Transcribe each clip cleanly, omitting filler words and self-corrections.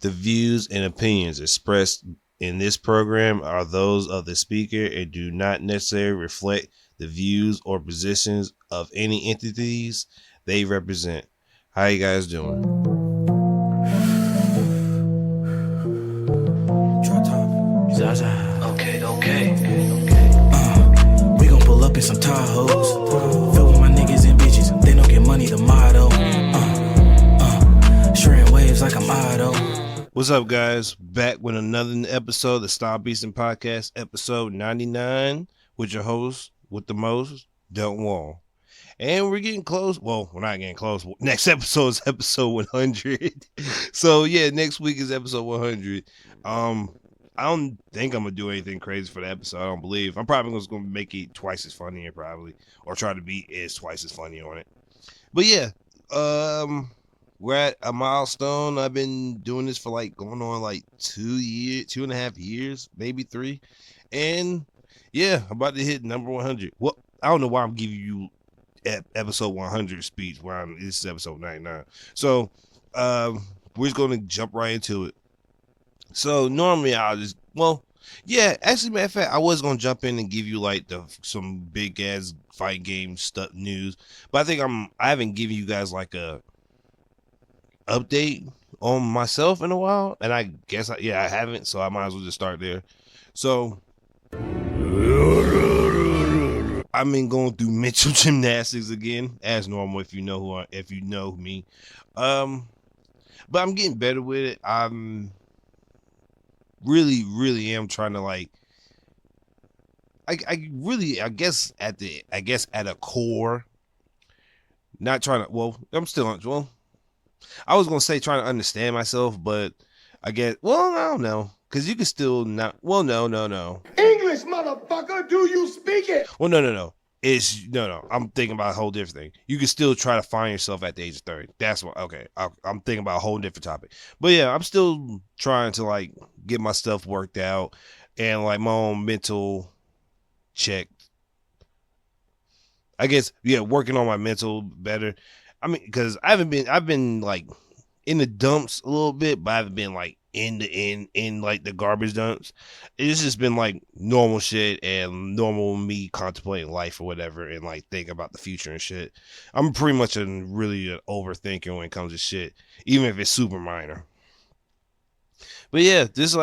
The views and opinions expressed in this program are those of the speaker and do not necessarily reflect the views or positions of any entities they represent. How you guys doing? DropTop. Zaza. Okay. We gon' pull up in some Tahoes. Fill with my niggas and bitches. They don't get money, the motto. Shredding waves like I'm Otto. What's up, guys? Back with another episode of the StyleBeasting podcast, episode 99, with your host, with the most, Don't Wall. And we're getting close. Well, we're not getting close. Next episode is episode 100. So, yeah, next week is episode 100. I don't think I'm going to do anything crazy for the episode. I don't believe. I'm probably just going to make it twice as funny, probably. Or try to be twice as funny on it. But, yeah. We're at a milestone. I've been doing this for going on 2.5 years, maybe 3. And yeah, I'm about to hit number 100. Well, I don't know why I'm giving you episode 100 speech this is episode 99. So we're just going to jump right into it. So normally actually, matter of fact, I was going to jump in and give you some big ass fight game stuff news, but I think I haven't given you guys a update on myself in a while, and I guess I haven't, so I might as well just start there. So I've been going through mental gymnastics again, as normal, if you know me. But I'm getting better with it. I'm really am trying to I guess at a core, not trying to, I'm still on, I was going to say trying to understand myself, but I guess, I don't know. Because you can still not, no. English, motherfucker, do you speak it? Well, no. I'm thinking about a whole different thing. You can still try to find yourself at the age of 30. That's what, okay. I'm thinking about a whole different topic. But yeah, I'm still trying to get my stuff worked out and my own mental check. I guess, working on my mental better. I mean, because I've been in the dumps a little bit, but I haven't been in the garbage dumps. It's just been normal shit and normal me contemplating life or whatever and thinking about the future and shit. I'm pretty much really an overthinker when it comes to shit, even if it's super minor. But yeah, just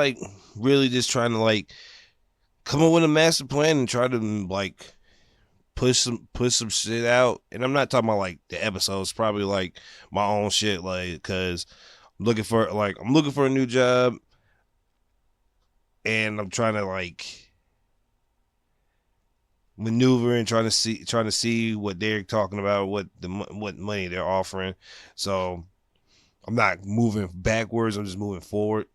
really just trying to come up with a master plan and try to push some shit out. And I'm not talking about the episodes, probably my own shit, because I'm looking for a new job, and I'm trying to maneuver and trying to see what they're talking about, what money they're offering. So I'm not moving backwards, I'm just moving forward,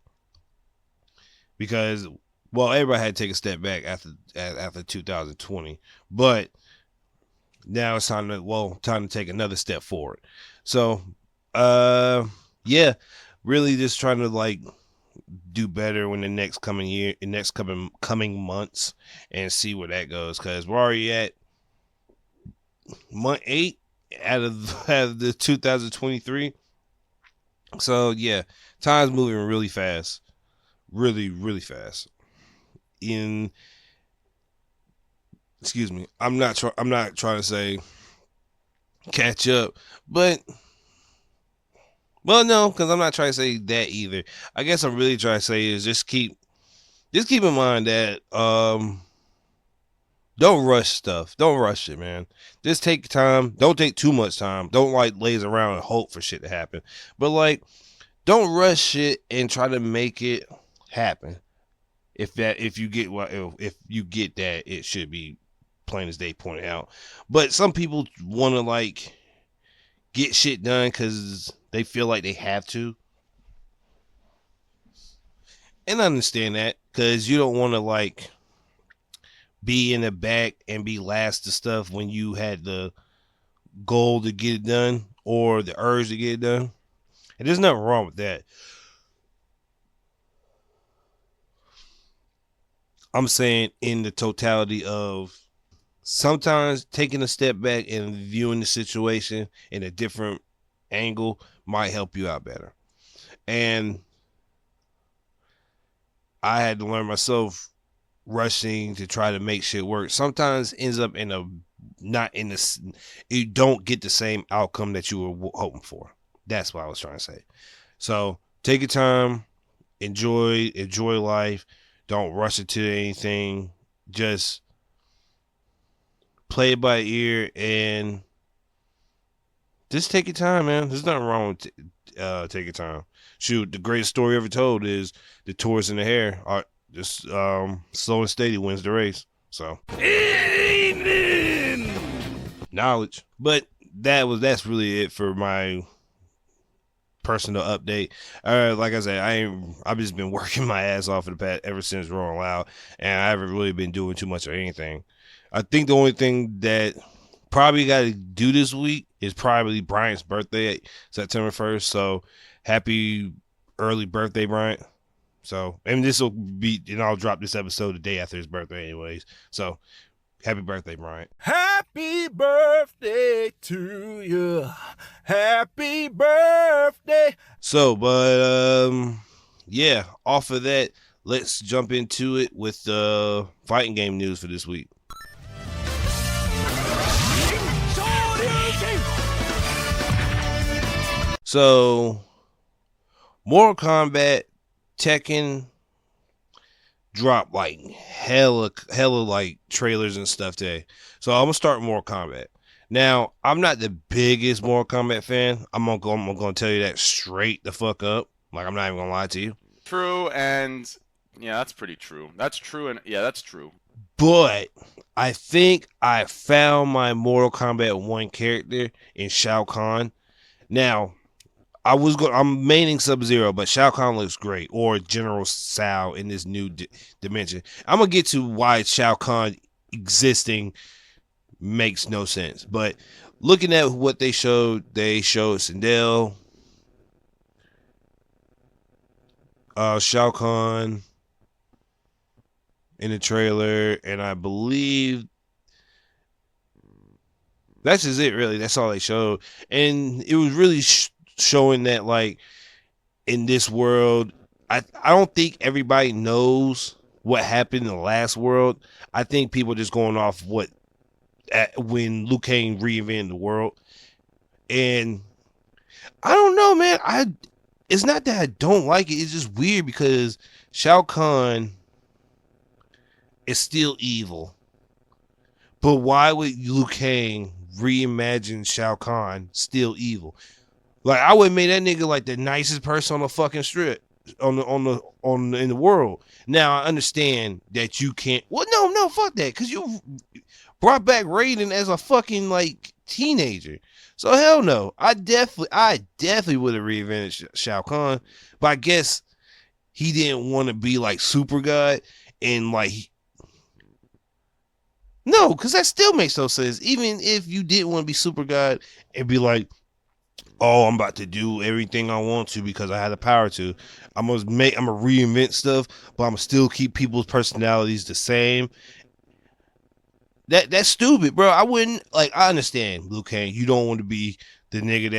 because everybody had to take a step back after 2020, but now it's time to take another step forward. So, really just trying to do better in the next coming months and see where that goes. Cause we're already at month 8 out of the 2023. So yeah, time's moving really fast, really, really fast. Excuse me. I'm not trying to say catch up, but no, because I'm not trying to say that either. I guess I'm really trying to say is just keep in mind that don't rush stuff. Don't rush it, man. Just take time. Don't take too much time. Don't laze around and hope for shit to happen. But don't rush shit and try to make it happen. If you get that, it should be plain as day pointed out. But some people want to get shit done because they feel like they have to, and I understand that, because you don't want to be in the back and be last to stuff when you had the goal to get it done or the urge to get it done. And there's nothing wrong with that. I'm saying in the totality of sometimes taking a step back and viewing the situation in a different angle might help you out better. And I had to learn myself rushing to try to make shit work sometimes ends up in a not in this you don't get the same outcome that you were hoping for. That's what I was trying to say. So take your time, enjoy life, don't rush into anything, just play it by ear and just take your time, man. There's nothing wrong with take your time. Shoot, the greatest story ever told is the tortoise and the hare are just slow and steady wins the race. So amen. Knowledge. But that's really it for my personal update. Like I said, I've just been working my ass off for the past ever since Rolling Loud, and I haven't really been doing too much of anything. I think the only thing that probably got to do this week is probably Bryant's birthday, September 1st. So happy early birthday, Bryant. So, and this will be, and I'll drop this episode the day after his birthday anyways. So, happy birthday, Bryant. Happy birthday to you. Happy birthday. So, but, yeah, off of that, let's jump into it with the fighting game news for this week. So, Mortal Kombat, Tekken dropped like hella like trailers and stuff today. So I'm gonna start with Mortal Kombat. Now, I'm not the biggest Mortal Kombat fan. I'm gonna tell you that straight the fuck up. Like, I'm not even gonna lie to you. True, and yeah, that's pretty true. That's true, and yeah, that's true. But I think I found my Mortal Kombat 1 character in Shao Kahn. Now, I'm maining Sub-Zero, but Shao Kahn looks great, or General Tsao in this new dimension. I'm gonna get to why Shao Kahn existing makes no sense. But looking at what they showed Sindel, Shao Kahn in the trailer, and I believe that's just it, really. That's all they showed. And it was really showing that, like, in this world, I don't think everybody knows what happened in the last world. I think people are just going off when Liu Kang reinvented the world. And I don't know, man. It's not that I don't like it. It's just weird because Shao Kahn is still evil. But why would Liu Kang reimagine Shao Kahn still evil? Like, I would have made that nigga like the nicest person on the fucking strip in the world. Now I understand that you can't. Well, no, fuck that, because you brought back Raiden as a fucking like teenager. So hell no. I definitely would have reinvented Shao Kahn, but I guess he didn't want to be like Super God and like. No, because that still makes no sense. Even if you didn't want to be Super God and be like, oh, I'm about to do everything I want to because I had the power to. I'm gonna reinvent stuff, but I'm gonna still keep people's personalities the same. That's stupid, bro. I wouldn't I understand, Liu Kang. You don't want to be the nigga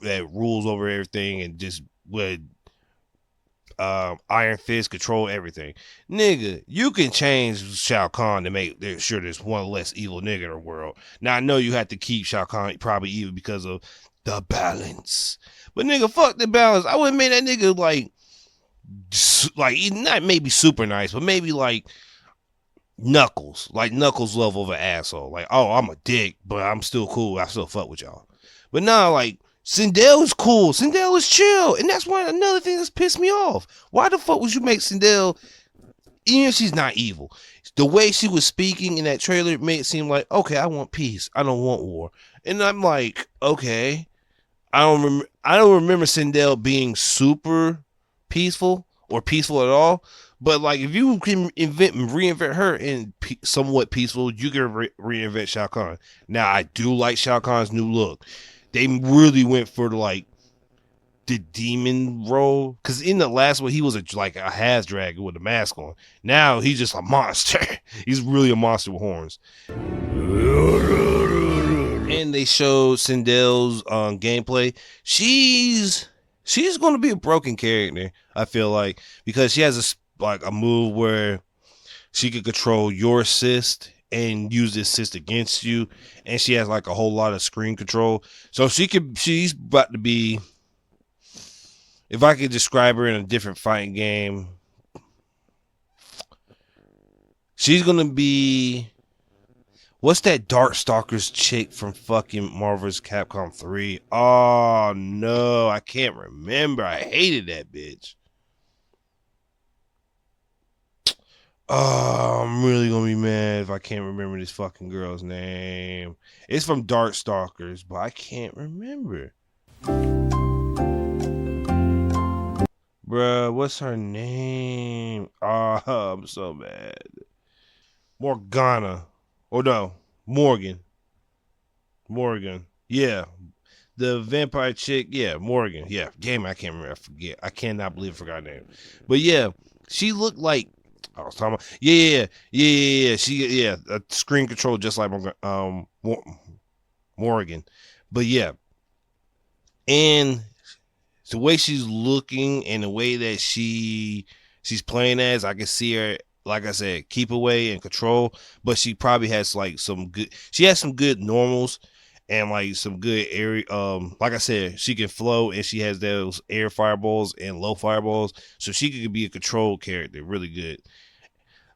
that rules over everything and just would Iron Fist control everything. Nigga, you can change Shao Kahn to make sure there's one less evil nigga in the world. Now I know you have to keep Shao Kahn probably evil because of the balance. But nigga, fuck the balance. I would have made that nigga like not maybe super nice, but maybe like Knuckles. Like Knuckles level of an asshole. Like, oh, I'm a dick, but I'm still cool. I still fuck with y'all. But nah, like, Sindel is cool. Sindel is chill. And that's another thing that's pissed me off. Why the fuck would you make Sindel, even if she's not evil? The way she was speaking in that trailer made it seem like, okay, I want peace. I don't want war. And I'm like, okay. I don't remember Sindel being peaceful at all. But like, if you can reinvent her in somewhat peaceful, you can reinvent Shao Kahn. Now, I do like Shao Kahn's new look. They really went for the demon role, because in the last one he was like a has dragon with a mask on. Now he's just a monster. He's really a monster with horns. And they showed Sindel's gameplay. She's going to be a broken character, I feel like, because she has like a move where she could control your assist and use the assist against you, and she has like a whole lot of screen control. So she's about to be, if I could describe her in a different fighting game, she's gonna be, what's that Darkstalkers chick from fucking Marvel's Capcom 3? Oh no, I can't remember. I hated that bitch. Oh, I'm really gonna be mad if I can't remember this fucking girl's name. It's from Darkstalkers, but I can't remember. Bruh, what's her name? Oh, I'm so mad. Morgana. Oh no, Morgan. Morgan. Yeah. The vampire chick, yeah, Morgan. Yeah. Damn, I can't remember. I forget. I cannot believe I forgot her name. But yeah, she looked like, I was talking about, yeah. She, a screen control just like Morgan. But yeah, and the way she's looking and the way that she's playing as, I can see her, like I said, keep away and control. But she probably has like some good. She has some good normals and like some good area. Like I said, she can flow and she has those air fireballs and low fireballs, so she could be a control character really good.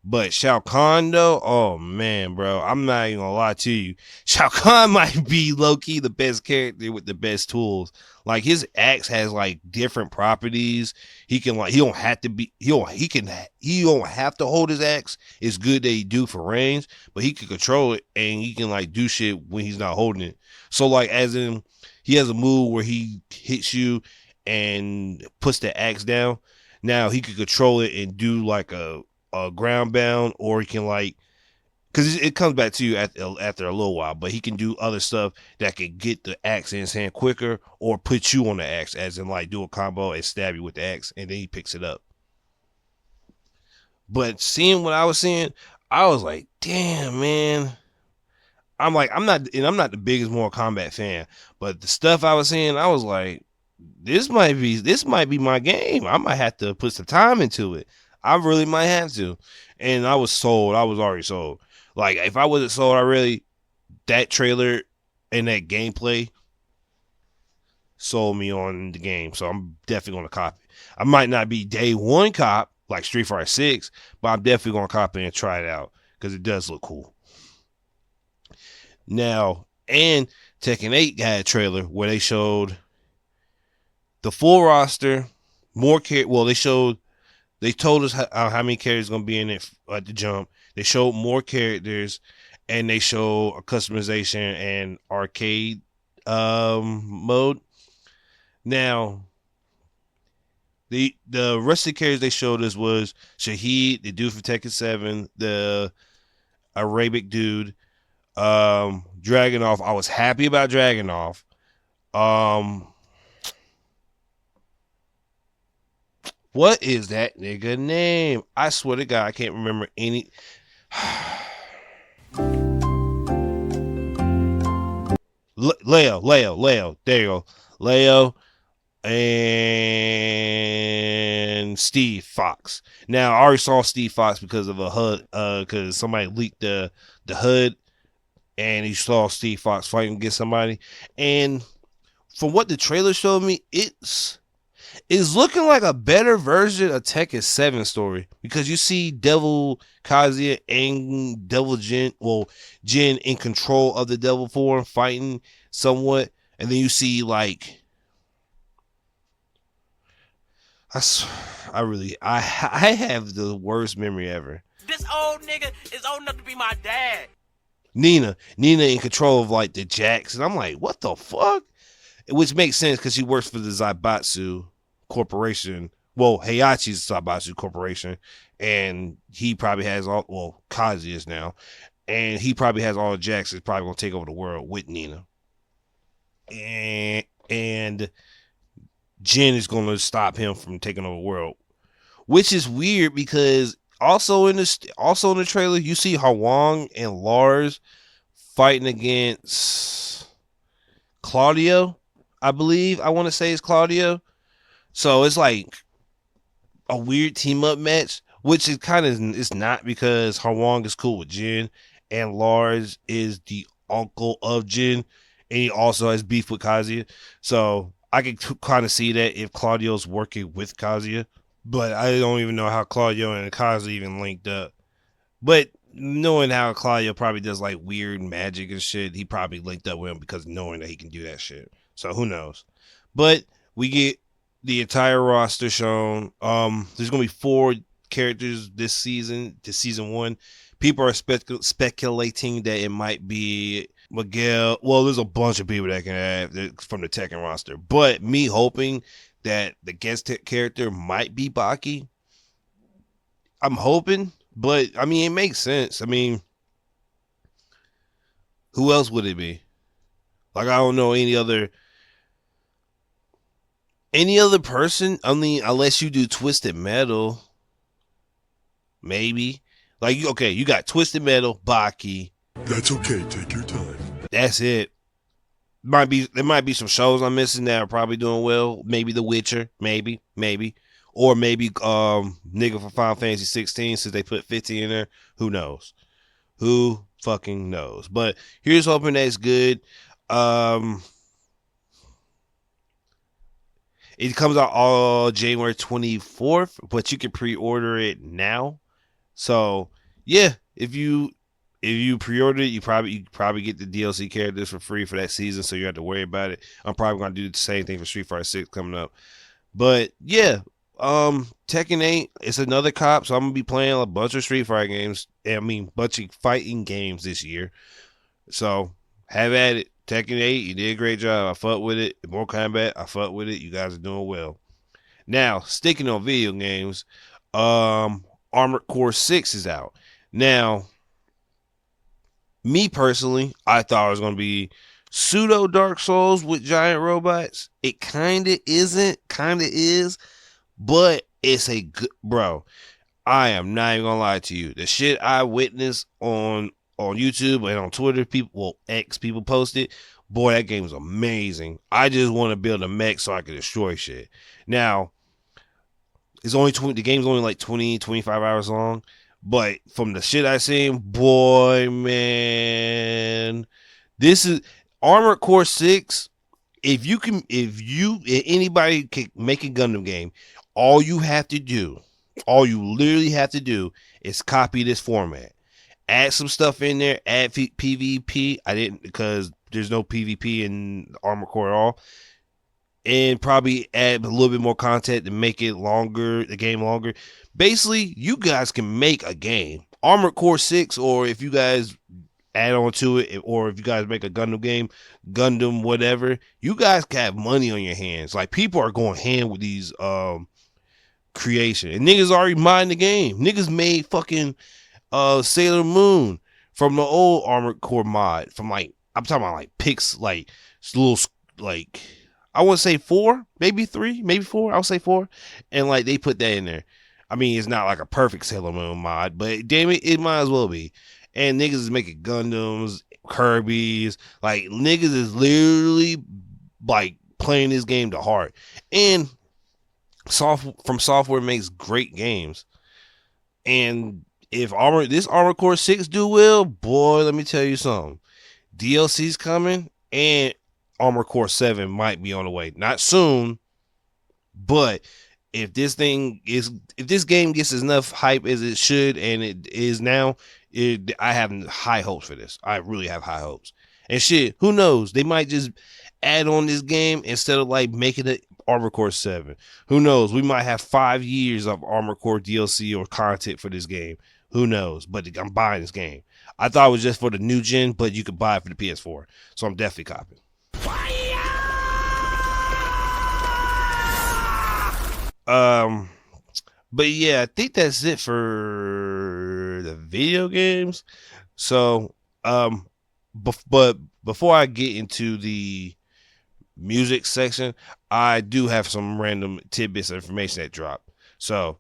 But Shao Kahn though, oh man, bro, I'm not even gonna lie to you. Shao Kahn might be low key the best character with the best tools. Like his axe has like different properties. He can like he don't have to hold his axe. It's good that he do for range, but he can control it and he can like do shit when he's not holding it. So like as in he has a move where he hits you and puts the axe down. Now he can control it and do like a ground bound, or he can like, because it comes back to you after a little while, but he can do other stuff that can get the axe in his hand quicker or put you on the axe, as in like do a combo and stab you with the axe and then he picks it up. But seeing what I was seeing, I was like, damn, man. I'm not the biggest Mortal Kombat fan, but the stuff I was seeing, I was like, this might be my game. I might have to put some time into it. I really might have to. And I was sold. I was already sold. Like, if I wasn't sold, that trailer and that gameplay sold me on the game. So I'm definitely going to copy. I might not be day one cop like Street Fighter 6, but I'm definitely going to copy and try it out because it does look cool. Now, and Tekken 8 had a trailer where they showed the full roster, they told us how many characters going to be in it at the jump. They showed more characters, and they show a customization and arcade mode. Now, the rest of the characters they showed us was Shahid, the dude from Tekken 7, the Arabic dude, Dragunov. I was happy about Dragunov. What is that nigga name? I swear to God, I can't remember any. Leo. There you go. Leo and Steve Fox. Now, I already saw Steve Fox because of a HUD, because somebody leaked the HUD, and he saw Steve Fox fighting against somebody. And from what the trailer showed me, it's looking like a better version of Tekken 7 story, because you see Devil Kazuya and Devil Jin in control of the devil form fighting somewhat, and then you see like I have the worst memory ever. This old nigga is old enough to be my dad. Nina in control of like the Jacks, and I'm like, what the fuck? Which makes sense because she works for the Zaibatsu Corporation. Well, Heihachi's Zaibatsu Corporation, and he probably has Kazi is now, and he probably has all the Jacks. Is probably gonna take over the world with Nina, and Jin is gonna stop him from taking over the world, which is weird because also in the trailer you see Hwang and Lars fighting against Claudio. I believe I want to say it's Claudio. So it's like a weird team up match, which is kind of it's not because Hwang is cool with Jin and Lars is the uncle of Jin and he also has beef with Kazuya. So I can kind of see that if Claudio's working with Kazuya, but I don't even know how Claudio and Kazuya even linked up. But knowing how Claudio probably does like weird magic and shit, he probably linked up with him because knowing that he can do that shit. So who knows? But we get the entire roster shown. There's gonna be 4 characters this season to season 1. People are speculating that it might be Miguel. Well, there's a bunch of people that can have from the Tekken roster, but me hoping that the guest character might be Baki. I'm hoping, but I mean, it makes sense. I mean, who else would it be? Like, I don't know any other person. I mean, unless you do Twisted Metal, maybe. Like, okay, you got Twisted Metal, Baki. That's okay. Take your time. That's it. There might be some shows I'm missing that are probably doing well. Maybe The Witcher, maybe, or maybe nigga for Final Fantasy 16 since they put 50 in there. Who knows? Who fucking knows? But here's hoping that's good. It comes out all January 24th, but you can pre-order it now. So yeah, if you pre-order it, you probably get the DLC characters for free for that season, so you don't have to worry about it. I'm probably gonna do the same thing for Street Fighter 6 coming up. But yeah, Tekken 8, it's another cop, so I'm gonna be playing a bunch of Street Fighter games. Bunch of fighting games this year. So have at it. Tekken 8, you did a great job. I fuck with it. Mortal Kombat, I fuck with it. You guys are doing well. Now, sticking on video games, Armored Core 6 is out. Now, me personally, I thought it was going to be pseudo Dark Souls with giant robots. It kind of isn't, kind of is, but it's a good, bro, I am not even going to lie to you. The shit I witnessed on YouTube and on Twitter, people posted, boy, that game is amazing. I just want to build a mech so I can destroy shit. Now, the game's only like 20, 25 hours long, but from the shit I seen, boy, man, this is Armored Core 6. If anybody can make a Gundam game, all you literally have to do is copy this format. Add some stuff in there, add PvP. I didn't, because there's no PvP in Armored Core at all. And probably add a little bit more content to make it longer, the game longer. Basically, you guys can make a game. Armored Core 6, or if you guys add on to it, or if you guys make a Gundam game, Gundam whatever, you guys can have money on your hands. Like, people are going hand with these creation. And niggas already mind the game. Niggas made fucking Sailor Moon from the old Armored Core mod. From like, I'm talking about like pics, like little, like, I would say 4, maybe 3, maybe 4. I would say 4. And like they put that in there. I mean, it's not like a perfect Sailor Moon mod, but damn it, it might as well be. And niggas is making Gundams, Kirby's. Like, niggas is literally like playing this game to heart. And From Software makes great games. And if this Armored Core 6 do well, boy, let me tell you something. DLC's coming, and Armored Core 7 might be on the way. Not soon, but if this game gets enough hype as it should, and it is now, I have high hopes for this. I really have high hopes. And shit, who knows? They might just add on this game instead of like making it Armored Core 7. Who knows? We might have 5 years of Armored Core DLC or content for this game. Who knows? But I'm buying this game. I thought it was just for the new gen, but you could buy it for the PS4. So I'm definitely copying. But yeah, I think that's it for the video games. So, but before I get into the music section, I do have some random tidbits of information that dropped. So,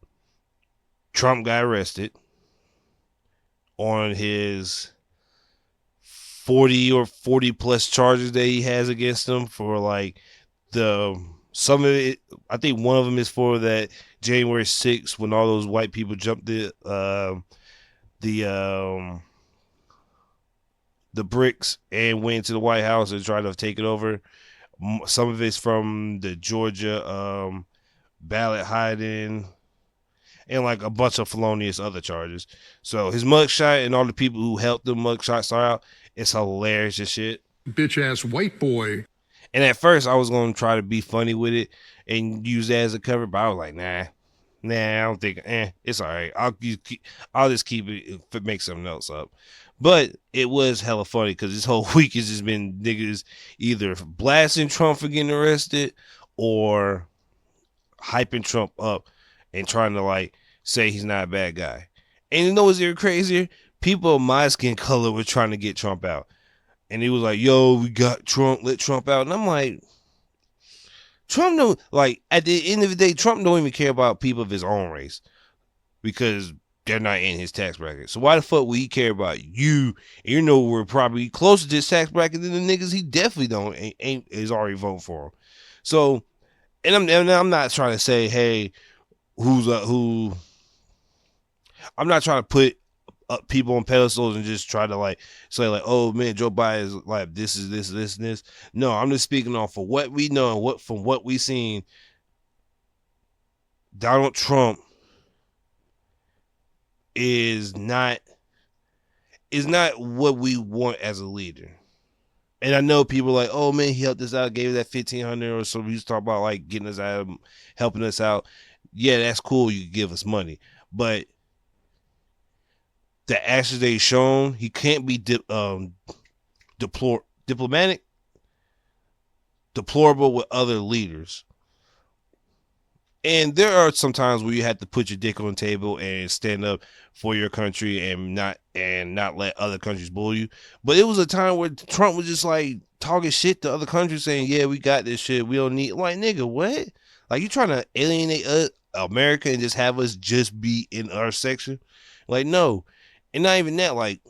Trump got arrested on his 40 or 40 plus charges that he has against him for like the Some of it, I think one of them is for that January 6th when all those white people jumped the bricks and went into the White House and tried to take it over. Some of it's from the Georgia ballot hiding and like a bunch of felonious other charges. So his mugshot and all the people who helped the mugshots out, it's hilarious as shit. Bitch ass white boy. And at first I was going to try to be funny with it and use that as a cover, but I was like, nah, I don't think, it's all right. I'll just keep it if it makes something else up. But it was hella funny because this whole week has just been niggas either blasting Trump for getting arrested or hyping Trump up and trying to like say he's not a bad guy. And you know what's even crazier? People of my skin color were trying to get Trump out. And he was like, yo, we got Trump, let Trump out. And I'm like, Trump don't, like, at the end of the day, Trump don't even care about people of his own race because they're not in his tax bracket. So why the fuck would he care about you? And you know we're probably closer to his tax bracket than the niggas he definitely don't is already voting for him. So, and I'm not trying to say, hey, who. I'm not trying to put people on pedestals and just try to like say like, oh man, Joe Biden is like this is this and this. No, I'm just speaking off for what we know and from what we seen. Donald Trump is not what we want as a leader. And I know people are like, oh man, he helped us out, gave us that $1,500 or so. We used to talk about like getting us out, helping us out. Yeah, that's cool. You give us money, but the actions they've shown, he can't be deplorable with other leaders. And there are some times where you have to put your dick on the table and stand up for your country and not let other countries bully you. But it was a time where Trump was just like talking shit to other countries saying, yeah, we got this shit. We don't need, like, nigga, what? Like, you trying to alienate America and just have us just be in our section? Like, no. And not even that, like,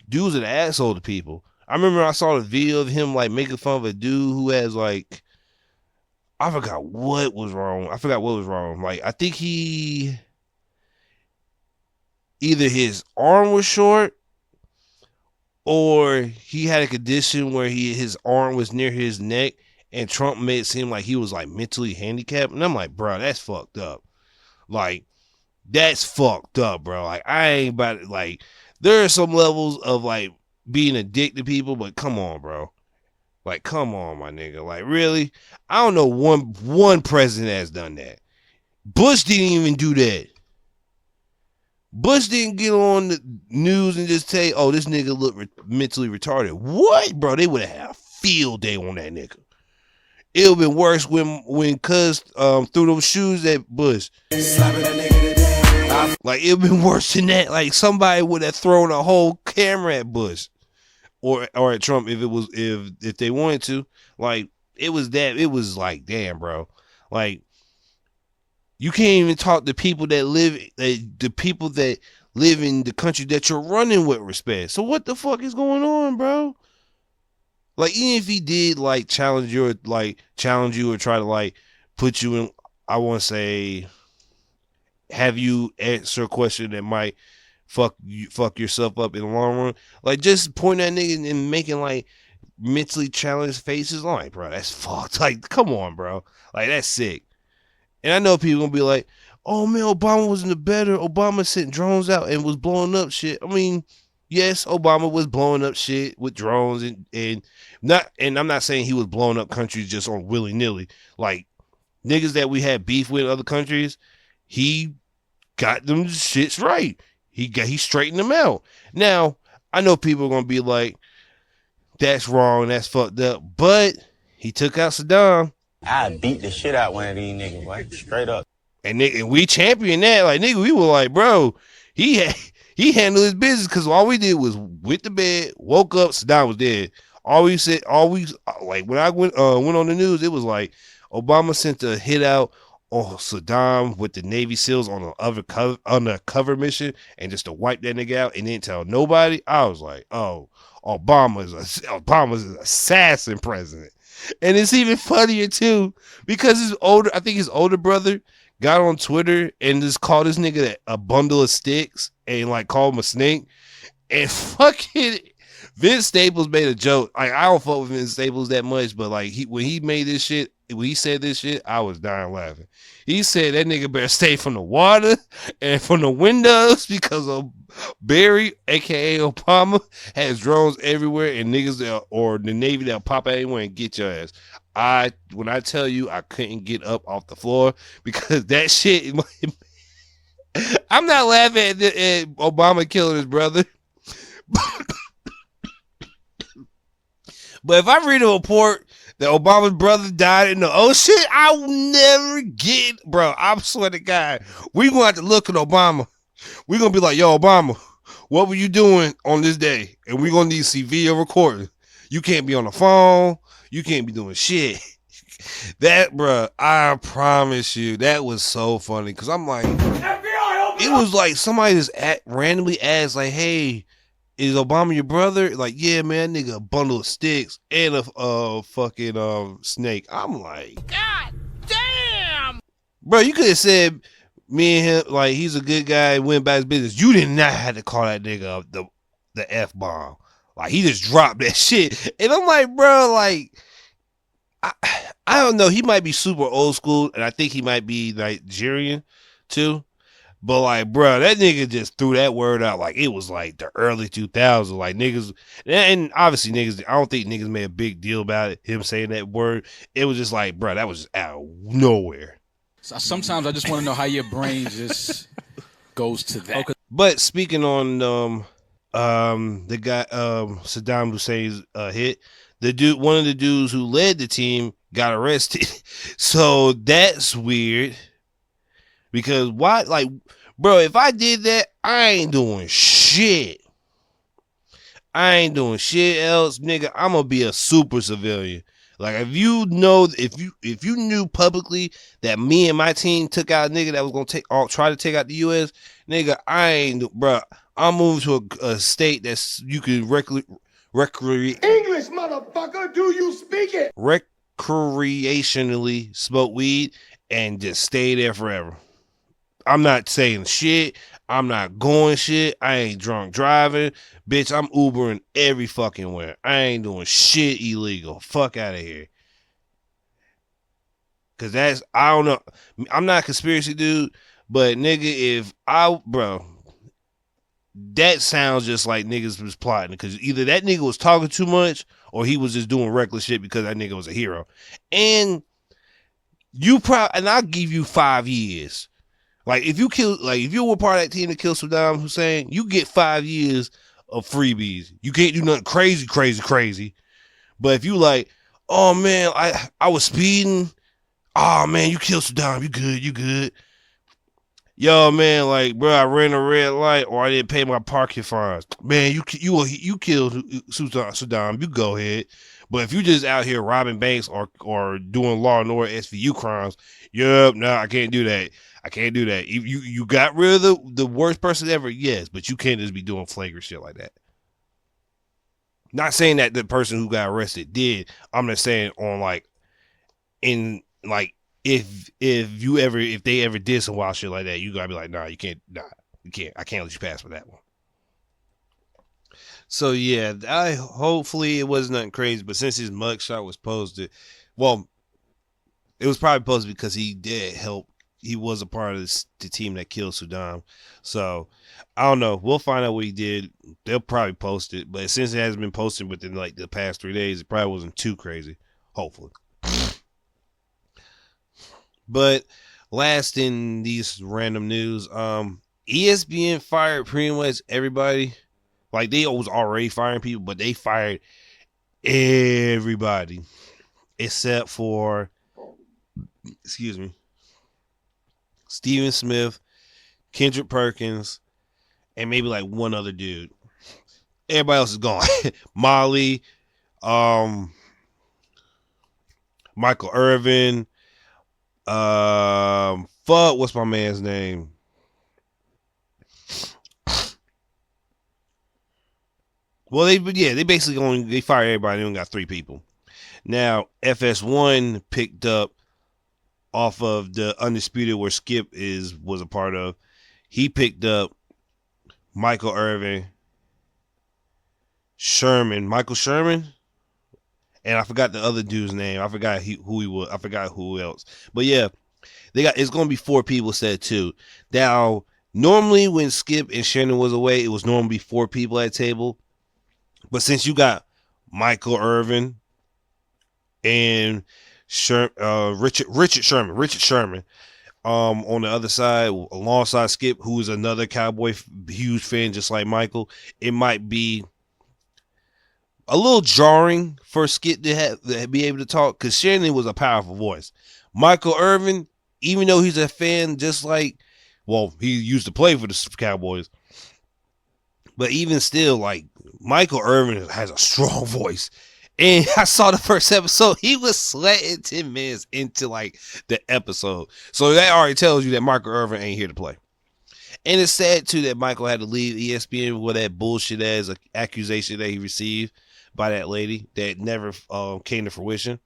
dude's an asshole to people. I remember I saw the video of him, like, making fun of a dude who has, like, I forgot what was wrong. Like, I think either his arm was short or he had a condition where his arm was near his neck and Trump made it seem like he was, like, mentally handicapped. And I'm like, bro, that's fucked up. Like, that's fucked up, bro. Like, I ain't about it. Like, there are some levels of, like, being a dick to people, but come on, bro. Like, come on, my nigga. Like, really? I don't know one president has done that. Bush didn't even do that. Bush didn't get on the news and just say, oh, this nigga look mentally retarded. What? Bro, they would have had a field day on that nigga. It would have been worse when Cuz threw those shoes at Bush. Like, it would have been worse than that. Like, somebody would have thrown a whole camera at Bush. Or at Trump if they wanted to. Like, it was like, damn, bro. Like, you can't even talk to people that live in the country that you're running with respect. So what the fuck is going on, bro? Like, even if he did like challenge you or try to like put you in, I want to say, have you answer a question that might fuck yourself up in the long run. Like, just point at nigga and making like mentally challenged faces. I'm like, bro, that's fucked. Like, come on, bro. Like, that's sick. And I know people gonna be like, oh man, Obama wasn't the better. Obama sent drones out and was blowing up shit. I mean, yes, Obama was blowing up shit with drones and I'm not saying he was blowing up countries just on willy-nilly. Like, niggas that we had beef with other countries, he got them shits right. He straightened them out. Now, I know people are going to be like, that's wrong, that's fucked up, but he took out Saddam. I beat the shit out one of these niggas, boy. Straight up. And we championed that. Like, nigga, we were like, bro, he handled his business because all we did was went to bed, woke up, Saddam was dead. Like, when I went on the news, it was like, Obama sent a hit out on Saddam with the Navy SEALs on a cover mission and just to wipe that nigga out and didn't tell nobody. I was like, oh, Obama's an assassin president. And it's even funnier too because I think his older brother got on Twitter and just called this nigga a bundle of sticks and like called him a snake. And fucking Vince Staples made a joke. Like, I don't fuck with Vince Staples that much, but like when he made this shit, when he said this shit, I was dying laughing. He said that nigga better stay from the water and from the windows because of Barry, aka Obama, has drones everywhere and niggas or the Navy that'll pop out anywhere and get your ass. When I tell you I couldn't get up off the floor because that shit. I'm not laughing at Obama killing his brother. But if I read a report that Obama's brother died in the ocean, I will never get, bro. I swear to God, we gonna have to look at Obama. We gonna be like, yo, Obama, what were you doing on this day? And we gonna need to see video recording. You can't be on the phone. You can't be doing shit. That, bro, I promise you, that was so funny. Cause I'm like, it was like somebody just randomly asked, like, hey, is Obama your brother? Like, yeah, man, nigga, a bundle of sticks and a fucking snake. I'm like, God damn! bro, you could have said me and him, like, he's a good guy, went about his business. You did not have to call that nigga the F-bomb. Like, he just dropped that shit. And I'm like, bro, like, I don't know. He might be super old school, and I think he might be Nigerian, too. But, like, bro, that nigga just threw that word out like it was, like, the early 2000s. Like, niggas, and obviously niggas, I don't think niggas made a big deal about it, him saying that word. It was just like, bro, that was just out of nowhere. Sometimes I just want to know how your brain just goes to that. Okay. But speaking on the guy, Saddam Hussein's hit, one of the dudes who led the team got arrested. So that's weird. Because why, like, bro, if I did that, I ain't doing shit. I ain't doing shit else, nigga. I'm gonna be a super civilian. Like, if you knew publicly that me and my team took out a nigga that was gonna try to take out the U.S., nigga, bro, I'm moving to a state that's you can English, motherfucker, do you speak it? Recreationally smoke weed and just stay there forever. I'm not saying shit. I'm not going shit. I ain't drunk driving. Bitch, I'm Ubering every fucking where. I ain't doing shit illegal. Fuck out of here. Cause I don't know. I'm not a conspiracy dude, but nigga, that sounds just like niggas was plotting. Cause either that nigga was talking too much or he was just doing reckless shit because that nigga was a hero. And I'll give you 5 years. Like, if you were part of that team that killed Saddam Hussein, you get 5 years of freebies. You can't do nothing crazy. But if you like, oh man, I was speeding. Oh man, you killed Saddam. You good. Yo, man, like, bro, I ran a red light or I didn't pay my parking fines. Man, you killed Saddam. You go ahead. But if you just out here robbing banks or doing law and order SVU crimes, I can't do that. I can't do that. You got rid of the worst person ever, yes, but you can't just be doing flagrant shit like that. Not saying that the person who got arrested did. I'm just saying if they ever did some wild shit like that, you gotta be like, you can't. I can't let you pass for that one. So yeah, hopefully it wasn't nothing crazy, but since his mugshot was posted, well, it was probably posted because he did help. He was a part of the team that killed Saddam. So I don't know. We'll find out what he did. They'll probably post it, but since it hasn't been posted within like the past 3 days, it probably wasn't too crazy. Hopefully. But last in these random news, ESPN fired pretty much everybody. Like, they was already firing people, but they fired everybody except for, Steven Smith, Kendrick Perkins, and maybe like one other dude. Everybody else is gone. Molly, Michael Irvin, what's my man's name? Well, they basically they fired everybody. They only got 3 people. Now, FS1 picked up off of the Undisputed where Skip was a part of. He picked up Michael Sherman, Michael Sherman, and I forgot the other dude's name. I forgot who he was. I forgot who else. But yeah, it's gonna be 4 people said too. Now, normally when Skip and Shannon was away, it was normally 4 people at table. But since you got Michael Irvin and Richard Sherman, on the other side, alongside Skip, who is another Cowboy huge fan, just like Michael, it might be a little jarring for Skip to be able to talk, because Shannon was a powerful voice. Michael Irvin, even though he's a fan, just like, well, he used to play for the Cowboys, but even still, like, Michael Irvin has a strong voice. And I saw the first episode, he was sweating 10 minutes into like the episode. So that already tells you that Michael Irvin ain't here to play. And it's sad too that Michael had to leave ESPN with that bullshit as an accusation that he received by that lady that never came to fruition.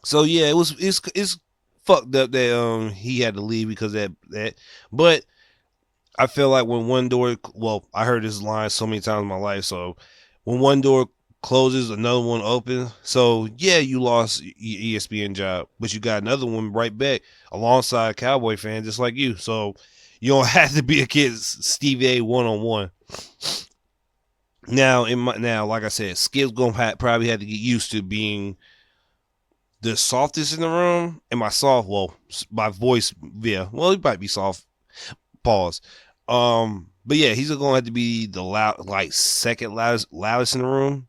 So yeah, it's fucked up that he had to leave because of that. But I feel like when one door, well, I heard this line so many times in my life. So when one door closes, another one opens. So yeah, you lost your ESPN job, but you got another one right back alongside a Cowboy fan just like you. So you don't have to be against Stevie A one-on-one. Now, like I said, Skip's gonna probably have to get used to being the softest in the room, and my voice, yeah, well, he might be soft. Pause. But yeah, he's gonna have to be the second loudest in the room,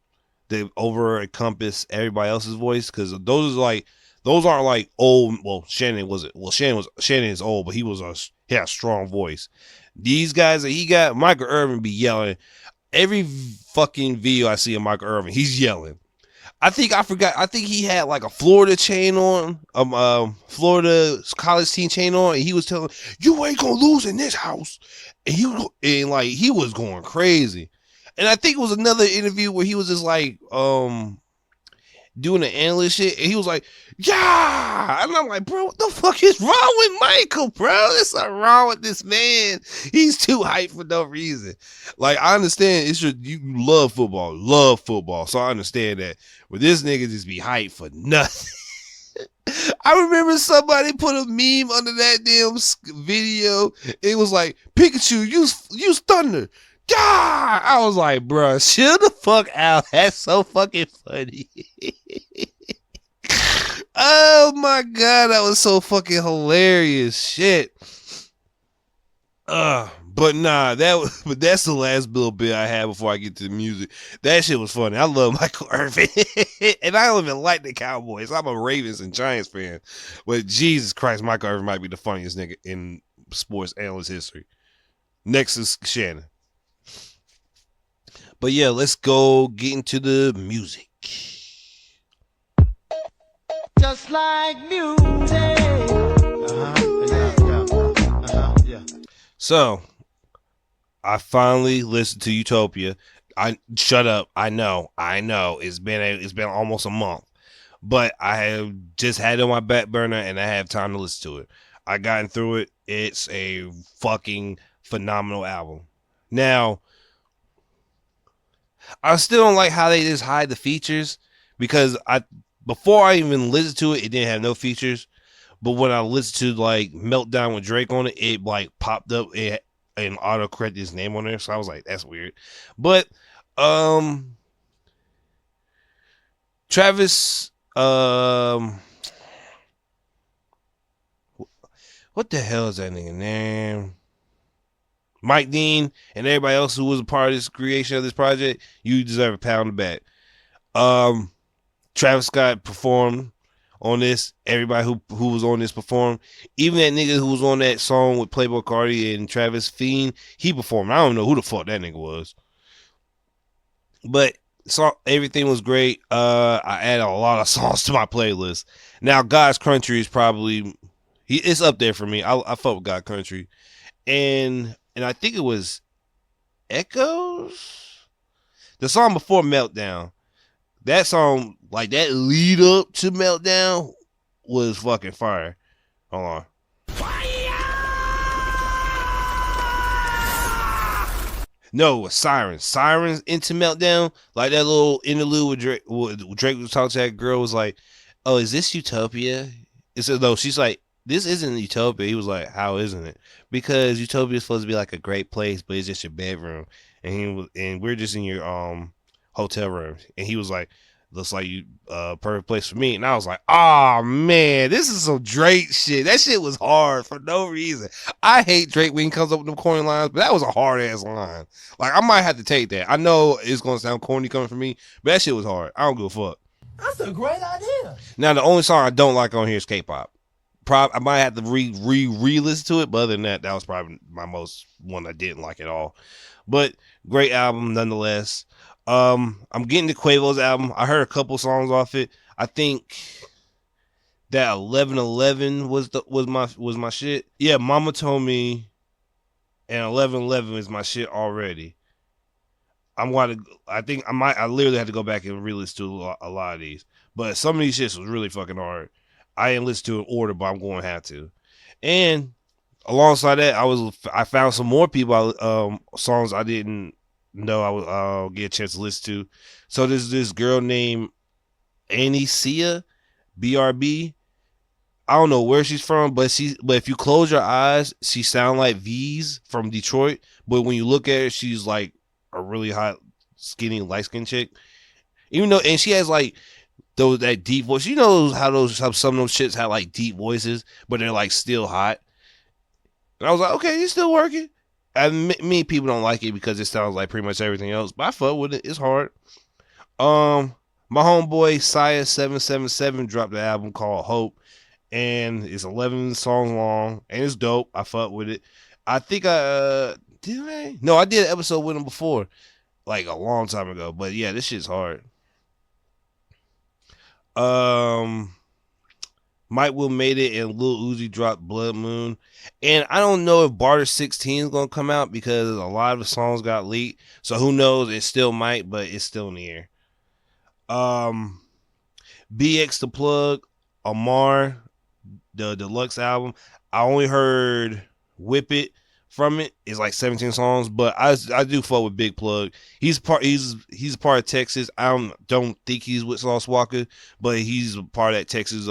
to over encompass everybody else's voice, because those aren't like old. Well, Shannon is old, but he had a strong voice. These guys that he got, Michael Irvin be yelling every fucking video I see of Michael Irvin. He's yelling. I think he had like a Florida chain on, Florida college team chain on, and he was telling, "You ain't gonna lose in this house," and he was going crazy. And I think it was another interview where he was just like doing the analyst shit, and he was like, "Yeah," and I'm like, "Bro, what the fuck is wrong with Michael, bro? There's something wrong with this man. He's too hyped for no reason." Like, I understand you love football, so I understand that. But this nigga just be hyped for nothing. I remember somebody put a meme under that damn video. It was like, "Pikachu, use thunder." Yeah, I was like, bro, chill the fuck out. That's so fucking funny. Oh my god, that was so fucking hilarious. Shit. But nah, that's the last little bit I had before I get to the music. That shit was funny. I love Michael Irvin. And I don't even like the Cowboys. I'm a Ravens and Giants fan. But Jesus Christ, Michael Irvin might be the funniest nigga in sports analyst history. Next is Shannon. But yeah, let's go get into the music. Just like music. So, I finally listened to Utopia. Shut up. I know. It's been almost a month, but I have just had it on my back burner, and I have time to listen to it. I gotten through it. It's a fucking phenomenal album. Now, I still don't like how they just hide the features, because before I even listened to it, it didn't have no features. But when I listened to like Meltdown with Drake on it, it like popped up and auto corrected his name on there. So I was like, that's weird. But Travis, what the hell is that nigga name? Mike Dean and everybody else who was a part of this creation of this project, you deserve a pat on the back. Travis Scott performed on this. Everybody who was on this performed. Even that nigga who was on that song with Playboi Carti and Travis Fiend, he performed. I don't know who the fuck that nigga was. But everything was great. I added a lot of songs to my playlist. Now, God's Country is probably it's up there for me. I fuck with God Country. And I think it was Echoes, the song before Meltdown. that song, like that lead up to Meltdown, was fucking fire. Hold on. No, it was Sirens. Sirens into Meltdown. Like that little interlude with Drake. Drake was talking to that girl. Was like, "Oh, is this Utopia?" It said, "No." She's like, "This isn't Utopia." He was like, "How isn't it?" Because Utopia is supposed to be like a great place, but it's just your bedroom, and we're just in your hotel room. And he was like, "Looks like you perfect place for me." And I was like, "Oh man, this is some Drake shit." That shit was hard for no reason. I hate Drake when he comes up with them corny lines, but that was a hard ass line. Like I might have to take that. I know it's gonna sound corny coming from me, but that shit was hard. I don't give a fuck. That's a great idea. Now the only song I don't like on here is K-pop. I might have to re-listen to it, but other than that, that was probably my most one I didn't like at all. But great album nonetheless. I'm getting to Quavo's album. I heard a couple songs off it. I think that 1111 was my shit. Yeah, Mama Told Me and 1111 is my shit already. I literally had to go back and re-listen to a lot of these. But some of these shits was really fucking hard. I didn't listen to it in order, but I'm going to have to. And alongside that, I found some more people songs I didn't know I would get a chance to listen to. So there's this girl named Anicia, BRB. I don't know where she's from, but if you close your eyes, she sounds like V's from Detroit. But when you look at her, she's like a really hot, skinny, light-skinned chick. Even though, and she has like that deep voice. You know how some of those shits have like deep voices, but they're like still hot. And I was like, okay, it's still working. And many people don't like it because it sounds like pretty much everything else, but I fuck with it. It's hard. My homeboy Saya777 dropped an album called Hope, and it's 11 songs long, and it's dope. I fuck with it. I think did I? No, I did an episode with him before, like a long time ago. But yeah, this shit's hard. Mike Will Made It and Lil Uzi dropped Blood Moon. And I don't know if Barter 16 is going to come out because a lot of the songs got leaked. So who knows? It still might, but it's still in the air. BX The Plug, Amar, the deluxe album. I only heard Whip It from it. It's like 17 songs, but I do fuck with Big Plug. He's part of Texas. I don't think he's with Sauce Walker, but he's a part of that Texas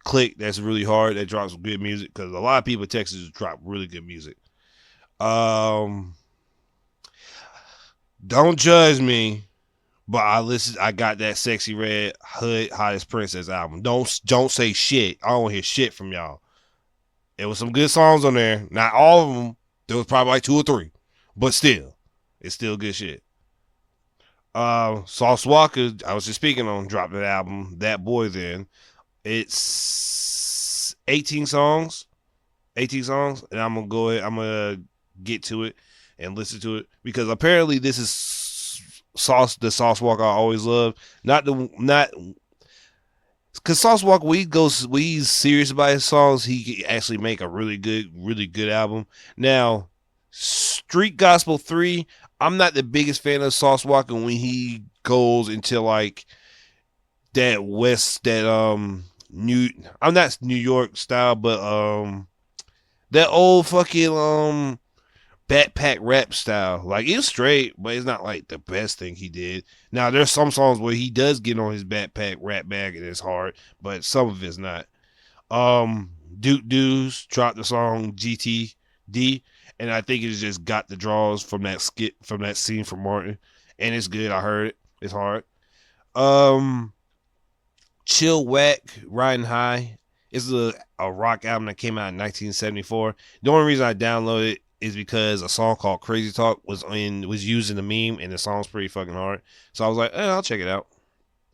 clique that's really hard, that drops good music, because a lot of people in Texas drop really good music. Don't judge me, but I got that Sexy Red Hood Hottest Princess album. Don't say shit. I don't hear shit from y'all. There was some good songs on there. Not all of them. There was probably like 2 or 3, but still, it's still good shit. Sauce Walker, I was just speaking on, dropped that album, That Boy Then. It's 18 songs, and I'm gonna get to it and listen to it, because apparently this is the Sauce Walker I always love. Not because Sauce Walker, when he's serious about his songs, he can actually make a really good album. Now, Street Gospel 3, I'm not the biggest fan of Sauce Walker when he goes into like that I'm not New York style, but that old fucking backpack rap style. Like, it's straight, but it's not like the best thing he did. Now, there's some songs where he does get on his backpack rap bag and it's hard, but some of it's not. Duce dropped the song GTD, and I think it's just got the draws from that scene from Martin, and it's good. I heard it. It's hard. Chill Whack, Riding High. It's a rock album that came out in 1974. The only reason I downloaded it is because a song called Crazy Talk was used in the meme, and the song's pretty fucking hard. So I was like, I'll check it out.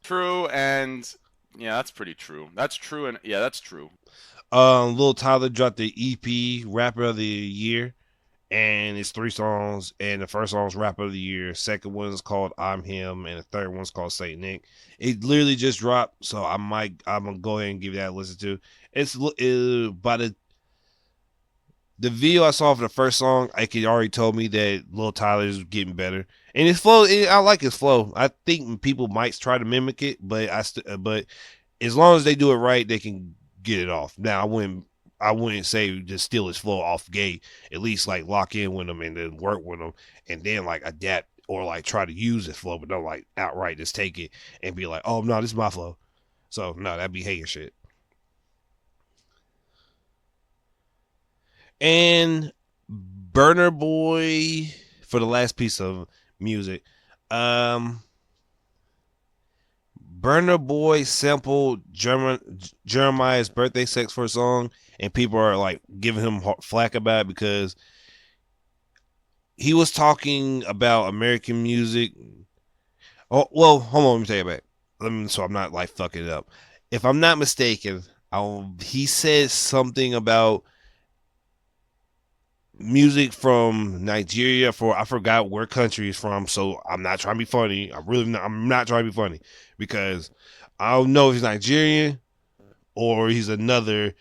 True, and yeah, that's pretty true. That's true, and yeah, that's true. Lil Tyler dropped the EP Rapper of the Year, and it's 3 songs, and the first song is Rapper of the Year, second one is called I'm Him, and the third one's called Saint Nick. It literally just dropped, so I'm gonna go ahead and give that a listen to. It's by the the video I saw for the first song, I could already told me that Lil Tyler's getting better, and his flow. I like his flow. I think people might try to mimic it, but but as long as they do it right, they can get it off. Now I wouldn't say just steal his flow off gate. At least like lock in with him and then work with him, and then like adapt or like try to use his flow, but don't like outright just take it and be like, oh no, this is my flow. So no, that'd be hating shit. And Burner Boy for the last piece of music. Burner Boy sampled Jeremiah's birthday sex for a song, and people are like giving him flack about it because he was talking about American music. Oh, well, hold on, let me take it back. So I'm not like fucking it up. If I'm not mistaken, he said something about music from Nigeria. I forgot where country he's from, so I'm not trying to be funny. I'm not trying to be funny because I don't know if he's Nigerian or he's another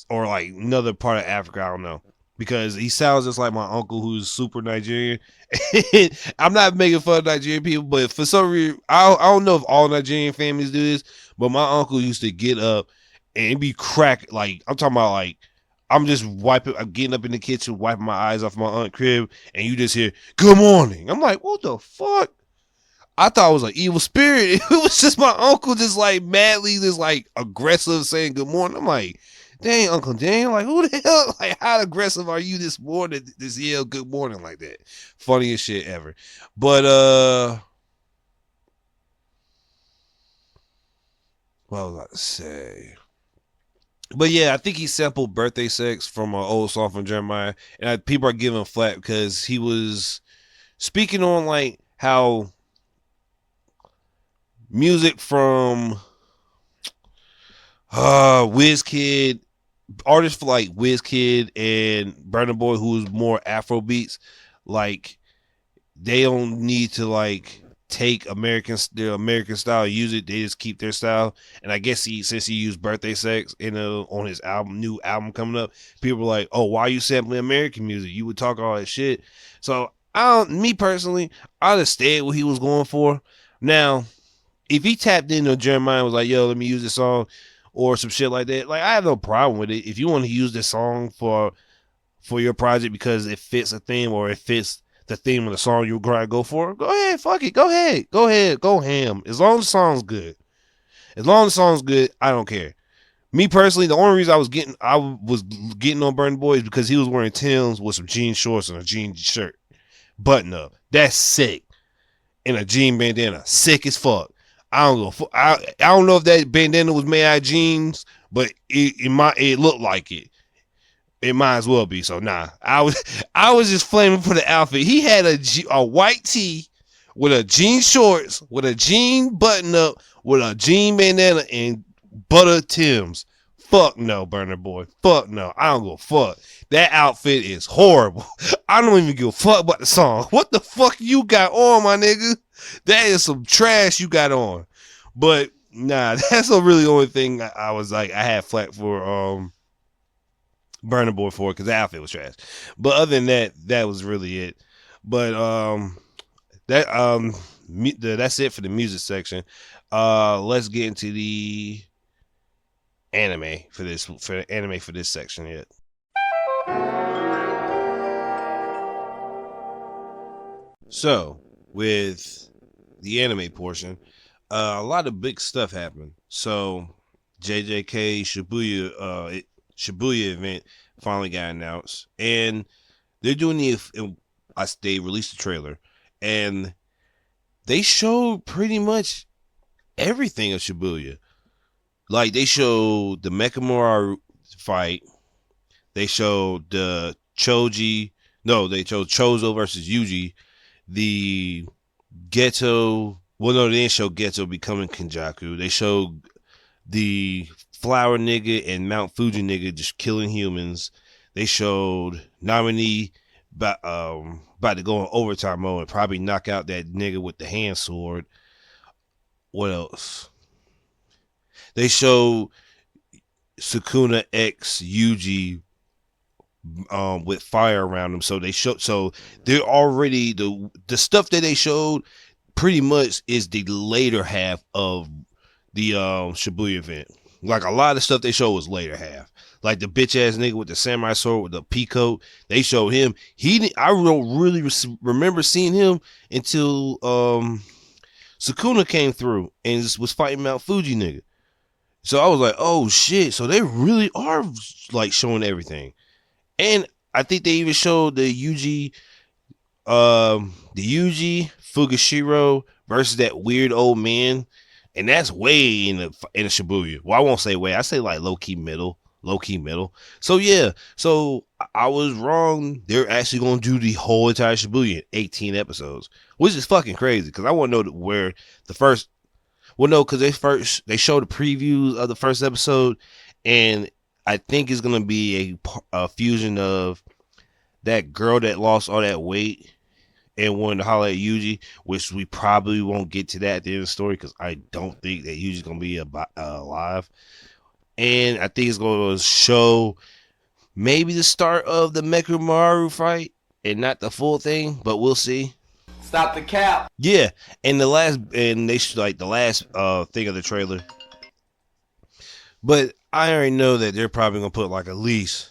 part of Africa. I don't know because he sounds just like my uncle who's super Nigerian. I'm not making fun of Nigerian people, but for some reason I don't know if all Nigerian families do this, but my uncle used to get up and be cracked. Like I'm talking about like I'm getting up in the kitchen, wiping my eyes off my aunt crib, and you just hear, good morning. I'm like, what the fuck? I thought it was an evil spirit. It was just my uncle just like madly, just like aggressive saying good morning. I'm like, dang, Uncle Dan, like who the hell, like how aggressive are you this morning, this yell good morning like that? Funniest shit ever. But, what was I to say? But yeah, I think he sampled "Birthday Sex" from an old song from Jeremiah, and people are giving him flack because he was speaking on like how music from WizKid, artists like WizKid and Burna Boy, who's more Afro beats, like they don't need to like take their American style, use it. They just keep their style. And I guess since he used "Birthday Sex" on his new album coming up, people are like, "Oh, why are you sampling American music? You would talk all that shit." So me personally, I understand what he was going for. Now, if he tapped into Jeremiah and was like, "Yo, let me use this song," or some shit like that, like I have no problem with it. If you want to use this song for your project because it fits a theme or it fits the theme of the song you're going to go for, go ahead, fuck it, go ahead, go ham. As long as the song's good. I don't care. Me personally, the only reason I was getting on Burna Boy is because he was wearing Timbs with some jean shorts and a jean shirt, button up. That's sick. And a jean bandana, sick as fuck. I don't know if that bandana was made out of jeans, but it looked like it. It might as well be. So nah, I was just flaming for the outfit. He had a white tee with a jean shorts, with a jean button up, with a jean bandana and butter Timbs. Fuck no, Burna Boy. Fuck no. I don't give a fuck. That outfit is horrible. I don't even give a fuck about the song. What the fuck you got on, my nigga? That is some trash you got on. But nah, that's the really only thing I was like, I had flack for Burna Boy for, because the outfit was trash. But other than that, that was really it. But that's it for the music section. Let's get into the anime for this section yet. So with the anime portion, a lot of big stuff happened. So JJK Shibuya event finally got announced, and they're doing they released the trailer, and they showed pretty much everything of Shibuya. Like they showed the Mechamaru fight, they showed the they showed Chozo versus Yuji, the Geto. Well, no, they didn't show Geto becoming Kenjaku. They showed the Flower nigga and Mount Fuji nigga just killing humans. They showed Namini about to go in overtime mode and probably knock out that nigga with the hand sword. What else? They showed Sukuna X Yuji with fire around them. So they're already the stuff that they showed pretty much is the later half of the Shibuya event. Like a lot of stuff they showed was later half. Like the bitch ass nigga with the samurai sword with the peacoat, they showed him. I don't really remember seeing him until Sukuna came through and was fighting Mount Fuji nigga. So I was like, oh shit. So they really are like showing everything. And I think they even showed the Yuji Fukushiro versus that weird old man. And that's way in the Shibuya. Well, I won't say way. I say like low key middle. So yeah. So I was wrong. They're actually going to do the whole entire Shibuya in 18 episodes, which is fucking crazy. Because I want to know where the first. Well, no, because they showed the previews of the first episode, and I think it's gonna be a fusion of that girl that lost all that weight and wanted to holler at Yuji, which we probably won't get to that at the end of the story because I don't think that Yuji's gonna be alive. And I think it's gonna show maybe the start of the Mechamaru fight and not the full thing, but we'll see. Stop the cap. Yeah, and the last thing of the trailer. But I already know that they're probably gonna put like at least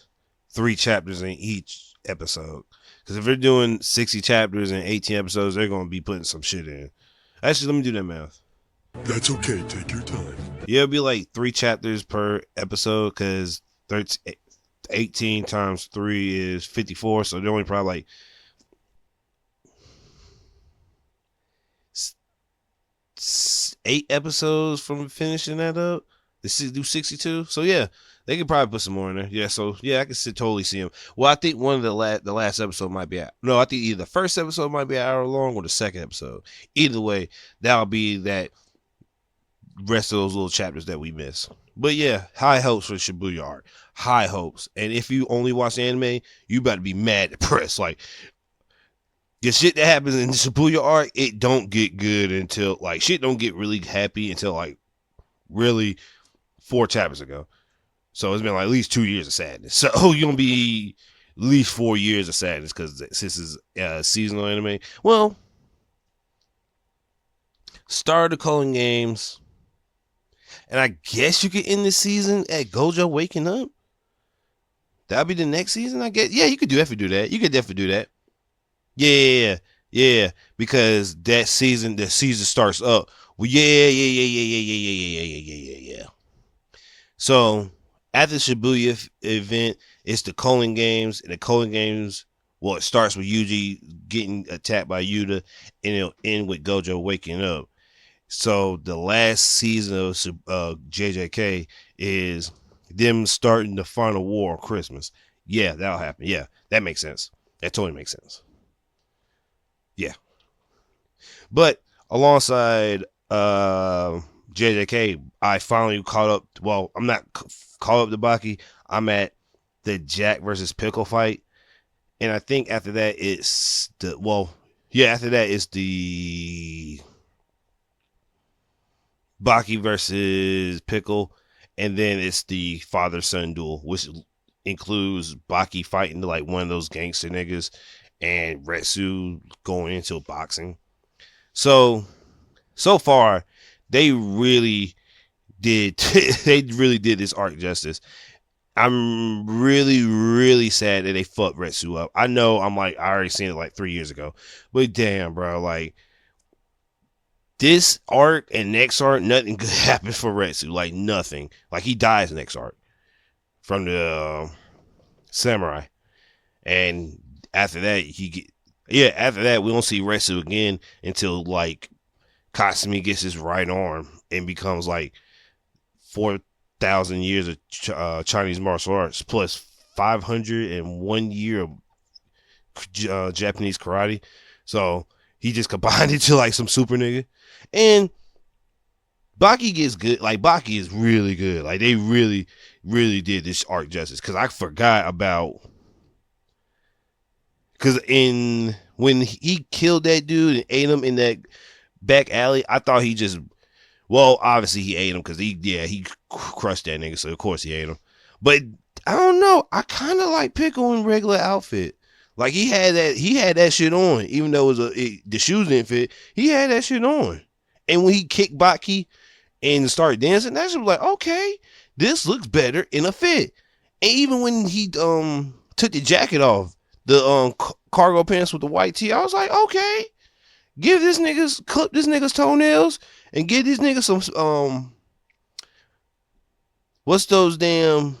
3 chapters in each episode. Because if they're doing 60 chapters and 18 episodes, they're gonna be putting some shit in. Actually, let me do that math. That's okay. Take your time. Yeah, it'll be like 3 chapters per episode because 18 times 3 is 54. So they're only probably like 8 episodes from finishing that up. They do 62. So yeah, they could probably put some more in there. Yeah, so yeah, I can totally see them. Well, I think one of the last episode might be no, I think either the first episode might be an hour long or the second episode. Either way, that'll be that rest of those little chapters that we miss. But yeah, high hopes for Shibuya arc. High hopes. And if you only watch anime, you better be mad depressed. Like the shit that happens in the Shibuya arc, it don't get good until like shit don't get really happy until like really 4 chapters ago. So it's been like at least 2 years of sadness. So you're gonna be at least 4 years of sadness because this is seasonal anime. Well, start the Culling Games, and I guess you could end the season at Gojo waking up. That'll be the next season, I guess. Yeah, you could definitely do that. You could definitely do that. Yeah. Because the season starts up. Well, yeah. So after the Shibuya event, it's the Culling Games, and the Culling Games. Well, it starts with Yuji getting attacked by Yuta, and it'll end with Gojo waking up. So the last season of JJK is them starting the final war on Christmas. Yeah, that'll happen. Yeah, that makes sense. That totally makes sense. Yeah. But alongside JJK, I finally caught up. Well, I'm not caught up to Baki. I'm at the Jack versus Pickle fight. And I think after that, it's the Baki versus Pickle. And then it's the father-son duel, which includes Baki fighting like one of those gangster niggas and Retsu going into boxing. So far, they really did this arc justice. I'm really, really sad that they fucked Retsu up. I know I already seen it like 3 years ago, but damn, bro, like this arc and next arc, nothing good happens for Retsu. Like nothing. Like he dies next arc from the samurai, and after that after that we don't see Retsu again until like Kasumi gets his right arm and becomes like 4,000 years of Chinese martial arts plus 501 year of Japanese karate. So he just combined it to like some super nigga. And Baki gets good. Like Baki is really good. Like they really, really did this arc justice. Cause I forgot about, cause when he killed that dude and ate him in that back alley, I thought he just, well, obviously he ate him because he crushed that nigga. So of course he ate him. But I don't know. I kind of like Pickle in regular outfit. Like he had that shit on, even though the shoes didn't fit. He had that shit on, and when he kicked Baki and started dancing, that shit was like, okay, this looks better in a fit. And even when he took the jacket off, the cargo pants with the white tee, I was like, okay, clip this nigga's toenails and give these niggas some what's those damn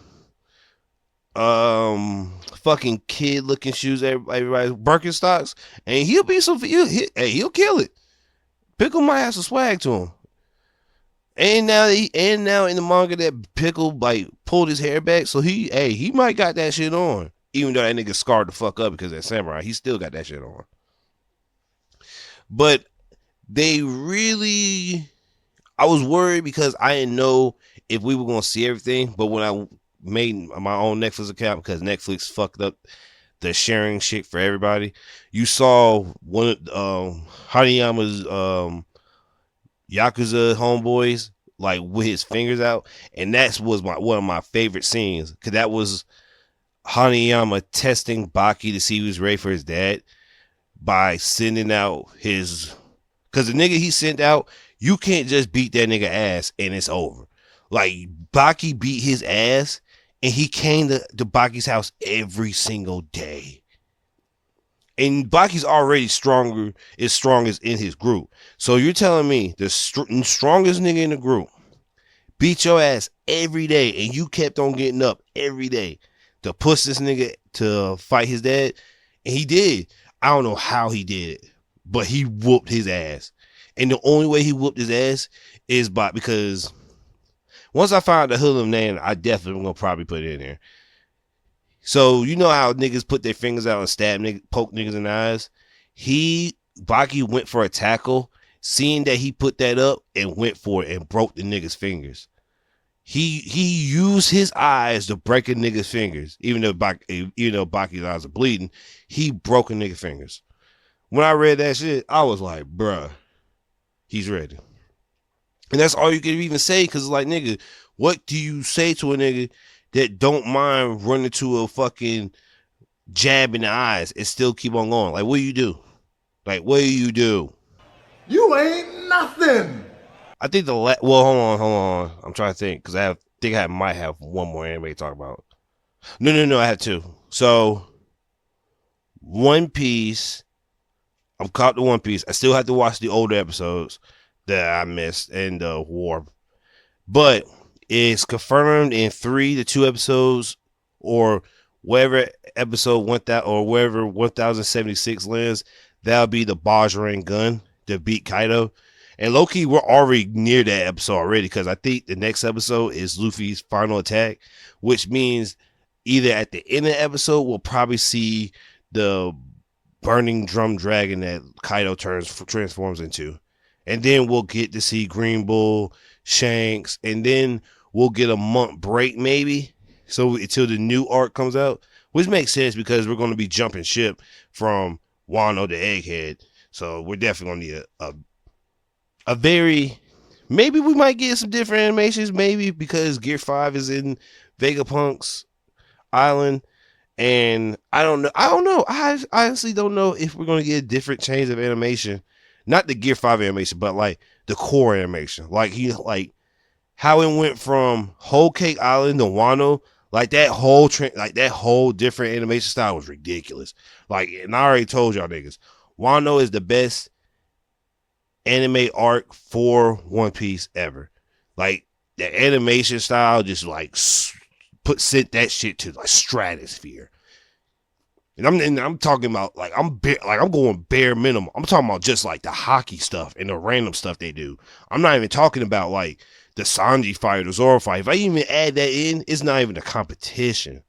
fucking kid looking shoes everybody's Birkenstocks, and he'll kill it. Pickle might have some swag to him. And now in the manga that Pickle like pulled his hair back, so he might got that shit on. Even though that nigga scarred the fuck up because of that samurai, he still got that shit on. But I was worried because I didn't know if we were gonna see everything. But when I made my own Netflix account, because Netflix fucked up the sharing shit for everybody, you saw one of Hanayama's Yakuza homeboys like with his fingers out, and that was one of my favorite scenes, because that was Hanayama testing Baki to see if he was ready for his dad by sending out because the nigga he sent out, you can't just beat that nigga ass and it's over. Like Baki beat his ass and he came to Baki's house every single day. And Baki's already as strong as in his group. So you're telling me the strongest nigga in the group beat your ass every day and you kept on getting up every day to push this nigga to fight his dad? And he did. I don't know how he did it, but he whooped his ass. And the only way he whooped his ass is because once I find the hood name, I definitely gonna probably put it in there. So you know how niggas put their fingers out and stab poke niggas in the eyes? Baki went for a tackle, seeing that he put that up and went for it and broke the nigga's fingers. He used his eyes to break a nigga's fingers, even though Baki's eyes are bleeding. He broke a nigga's fingers. When I read that shit, I was like, bruh, he's ready. And that's all you can even say, because it's like, nigga, what do you say to a nigga that don't mind running to a fucking jab in the eyes and still keep on going? Like, what do you do? Like, what do you do? You ain't nothing. I think hold on. I'm trying to think, because I might have one more anime to talk about. No, I have two. So, One Piece, I'm caught to One Piece. I still have to watch the older episodes that I missed and War. But it's confirmed in 3 to 2 episodes, or whatever episode 1000 or wherever 1076 lands, that'll be the Bajrang gun to beat Kaido. And low-key, we're already near that episode already, because I think the next episode is Luffy's final attack, which means either at the end of the episode, we'll probably see the burning drum dragon that Kaido transforms into. And then we'll get to see Green Bull, Shanks, and then we'll get a month break maybe, so until the new arc comes out, which makes sense because we're going to be jumping ship from Wano to Egghead. So we're definitely going to need maybe we might get some different animations, maybe because Gear 5 is in Vegapunk's island, and I don't know. I honestly don't know if we're going to get a different change of animation, not the Gear 5 animation, but like the core animation, like how it went from Whole Cake Island to Wano. Like that whole different animation style was ridiculous. Like, and I already told y'all niggas, Wano is the best anime arc for One Piece ever. Like the animation style just like sent that shit to like stratosphere. And I'm talking about like I'm going bare minimum. I'm talking about just like the hockey stuff and the random stuff they do. I'm not even talking about like the Sanji fight or the Zoro fight. If I even add that in, it's not even a competition.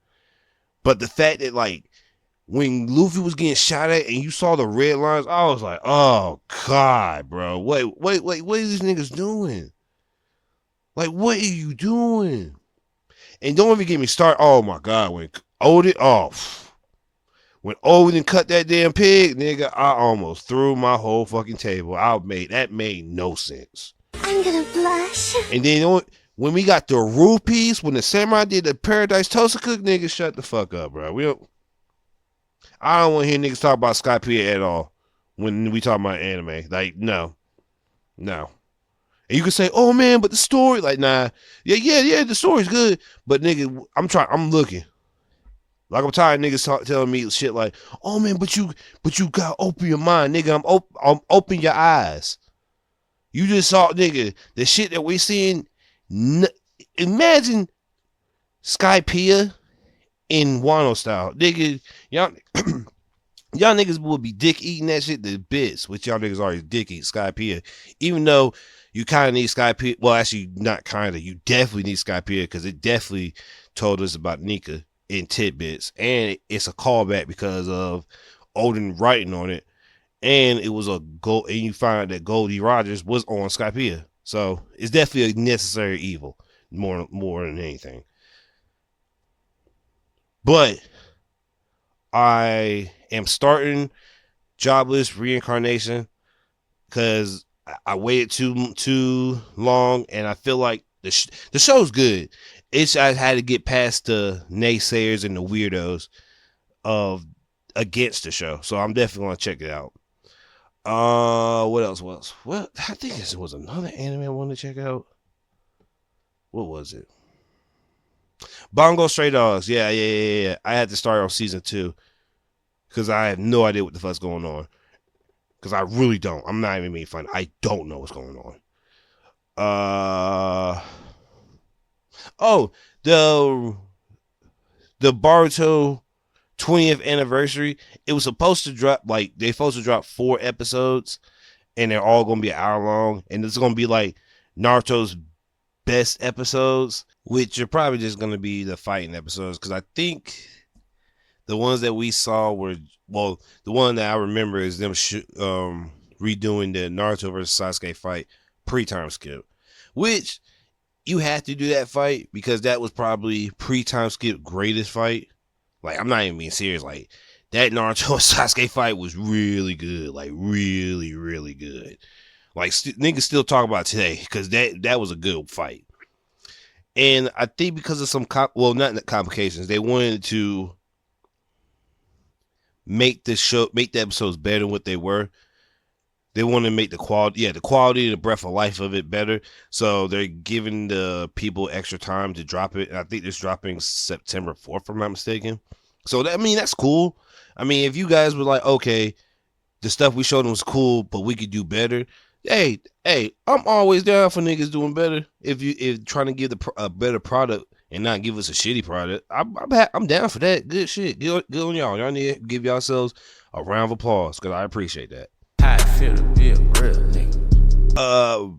But the fact that like when Luffy was getting shot at and you saw the red lines, I was like, oh God, bro. Wait, what are these niggas doing? Like, what are you doing? And don't even get me started. Oh my God, when Odin cut that damn pig, nigga, I almost threw my whole fucking table. That made no sense. I'm gonna blush. And then when we got the rupees, when the samurai did the paradise toaster cook, niggas shut the fuck up, bro. I don't want to hear niggas talk about Skypiea at all when we talk about anime. Like, no. And you can say, oh man, but the story, like, nah. Yeah, the story's good. But nigga, I'm looking. Like, I'm tired of niggas telling me shit like, oh man, but you gotta open your mind, nigga. I'm open your eyes. You just saw, nigga, the shit that we seeing. Imagine Skypiea in Wano style, nigga. Y'all niggas would be dick eating that shit to bits, which y'all niggas already dick eat Skypiea. Even though you kind of need Skypiea, well, actually not kind of, you definitely need Skypiea because it definitely told us about Nika in tidbits, and it's a callback because of Odin writing on it, and it was a gold, and you find that Goldie Rogers was on Skypiea, so it's definitely a necessary evil more than anything. But I am starting Jobless Reincarnation because I waited too long, and I feel like the show's good. I had to get past the naysayers and the weirdos against the show, so I'm definitely gonna check it out. What else? Well, I think there was another anime I wanted to check out. What was it? Bongo Stray Dogs. Yeah. I had to start on season 2 because I have no idea what the fuck's going on. Because I really don't. I'm not even being funny. I don't know what's going on. Oh, the Boruto 20th anniversary. It was supposed to drop, like, they're supposed to drop 4 episodes, and they're all gonna be an hour long, and it's gonna be like Naruto's best episodes, which are probably just gonna be the fighting episodes, because I think the ones that we saw were, well, the one that I remember is them redoing the Naruto versus Sasuke fight pre-time skip, which you have to do that fight because that was probably pre-time skip greatest fight. Like, I'm not even being serious. Like, that Naruto Sasuke fight was really good. Like, really, really good. Like, niggas still talk about it today because that was a good fight. And I think because of some, not complications, they wanted to make the episodes better than what they were. They want to make the quality, the breath of life of it better. So they're giving the people extra time to drop it. And I think it's dropping September 4th, if I'm not mistaken. So that's cool. I mean, if you guys were like, okay, the stuff we showed them was cool, but we could do better. Hey, I'm always down for niggas doing better. If trying to give a better product and not give us a shitty product, I'm down for that. Good shit. Good on y'all. Y'all need to give yourselves a round of applause because I appreciate that. How it feel to be a real nigga?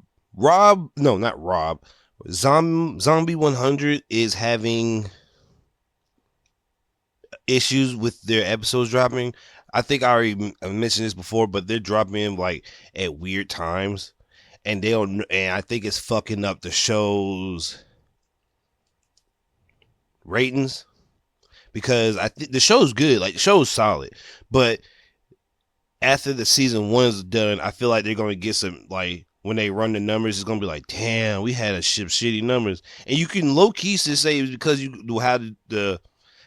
Not Rob. Zombie 100 is having issues with their episodes dropping. I think I already mentioned this before, but they're dropping like at weird times, and I think it's fucking up the show's ratings because I think the show's good. Like, the show's solid, but after the season 1's done, I feel like they're going to get some, like, when they run the numbers, it's going to be like, damn, we had shitty numbers. And you can low-key say it was because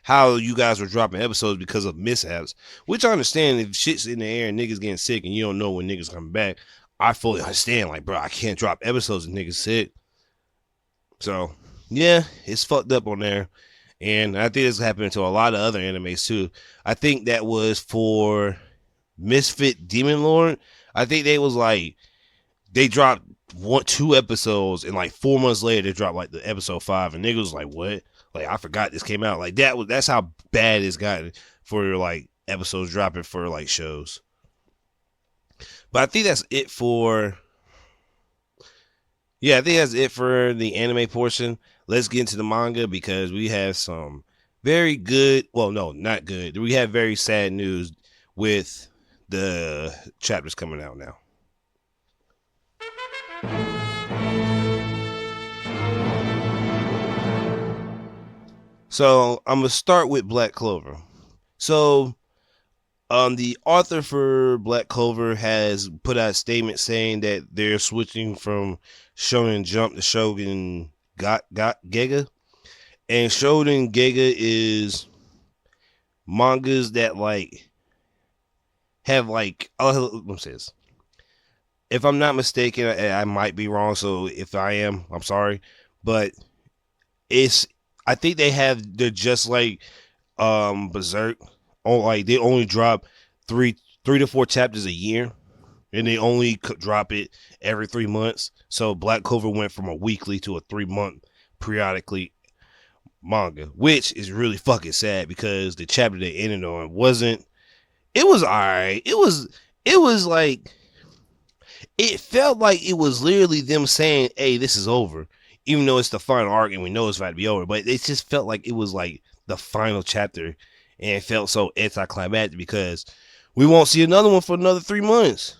how you guys were dropping episodes because of mishaps, which I understand. If shit's in the air and niggas getting sick and you don't know when niggas coming back, I fully understand. Like, bro, I can't drop episodes if niggas sick. So, yeah, it's fucked up on there. And I think it's happening to a lot of other animes, too. I think that was for Misfit Demon Lord. I think they dropped 2 episodes and like 4 months later they dropped like the episode 5 and niggas was like, what? Like, I forgot this came out. Like, that's how bad it's gotten for like episodes dropping for like shows. But I think that's it for the anime portion. Let's get into the manga because we have some very good, well, no, not good. We have very sad news with the chapters coming out now. So I'm gonna start with Black Clover. So the author for Black Clover has put out a statement saying that they're switching from Shonen Jump to Shonen got Gega, and Shonen Gega is mangas that like have like, oh, let me say this. If I'm not mistaken, I might be wrong. So if I am, I'm sorry. But I think they're just like Berserk. Oh, like they only drop three to four chapters a year, and they only drop it every 3 months. So Black Clover went from a weekly to a 3-month periodically manga, which is really fucking sad because the chapter they ended on wasn't. It was alright. It was like, it felt like it was literally them saying, "Hey, this is over," even though it's the final arc and we know it's about to be over. But it just felt like it was like the final chapter, and it felt so anticlimactic because we won't see another one for another 3 months,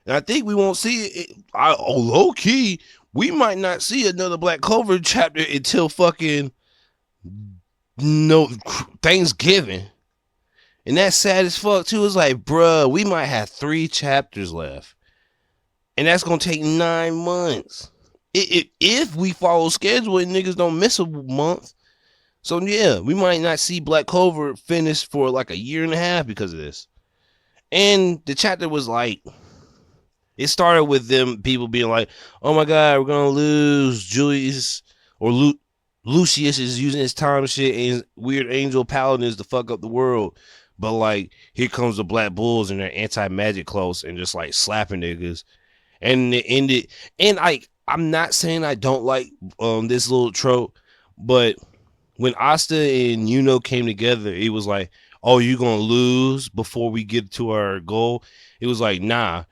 and I think we won't see it. Low key, we might not see another Black Clover chapter until fucking Thanksgiving. And that's sad as fuck too. It's like, bruh, we might have 3 chapters left. And that's gonna take 9 months. If we follow schedule and niggas don't miss a month. So yeah, we might not see Black Clover finish for like a year and a half because of this. And the chapter was like, it started with them people being like, "Oh my god, we're gonna lose Julius or Lucius is using his time shit and weird angel paladins to fuck up the world." But like, here comes the Black Bulls and their anti-magic clothes and just like slapping niggas. And it ended. And I'm not saying I don't like this little trope, but when Asta and Yuno came together, it was like, "Oh, you gonna lose before we get to our goal?" It was like, nah.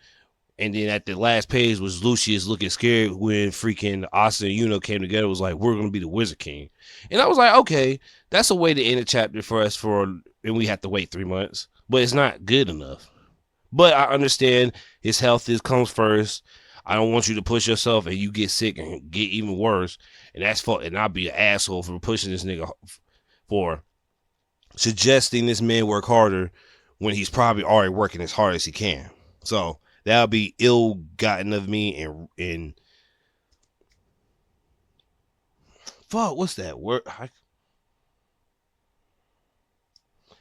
And then at the last page was Lucius looking scared when freaking Asta and Yuno came together. It was like, "We're gonna be the Wizard King," and I was like, okay, that's a way to end a chapter for us and we have to wait 3 months, but it's not good enough. But I understand his health comes first. I don't want you to push yourself and you get sick and get even worse. And that's fault. And I'll be an asshole for pushing this nigga, for suggesting this man work harder when he's probably already working as hard as he can. So that'll be ill-gotten of me. And fuck, what's that word?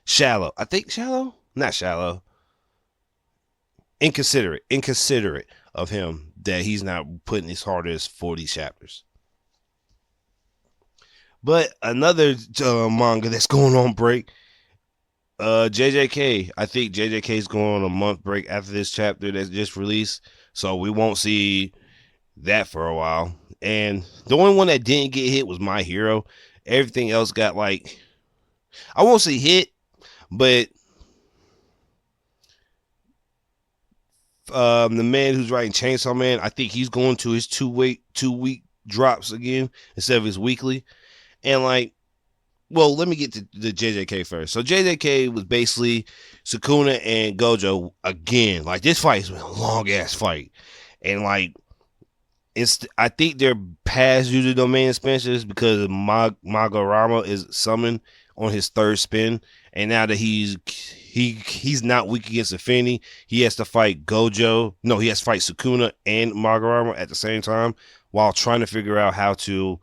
Shallow. I think shallow? Not shallow. Inconsiderate of him that he's not putting his hardest 40 chapters. But another manga that's going on break, JJK. I think JJK is going on a month break after this chapter that's just released, so we won't see that for a while. And the only one that didn't get hit was My Hero. Everything else got, like, I won't say hit, but the man who's writing Chainsaw Man, I think he's going to his 2 week drops again instead of his weekly. And like, well, let me get to the JJK first. So JJK was basically Sukuna and Gojo again. Like, this fight has been a long ass fight, and like, I think they're past user domain expansions because Magarama is summoned on his 3rd spin, and now that he's not weak against Affinity, he has to fight Gojo. No, he has to fight Sukuna and Magarama at the same time while trying to figure out how to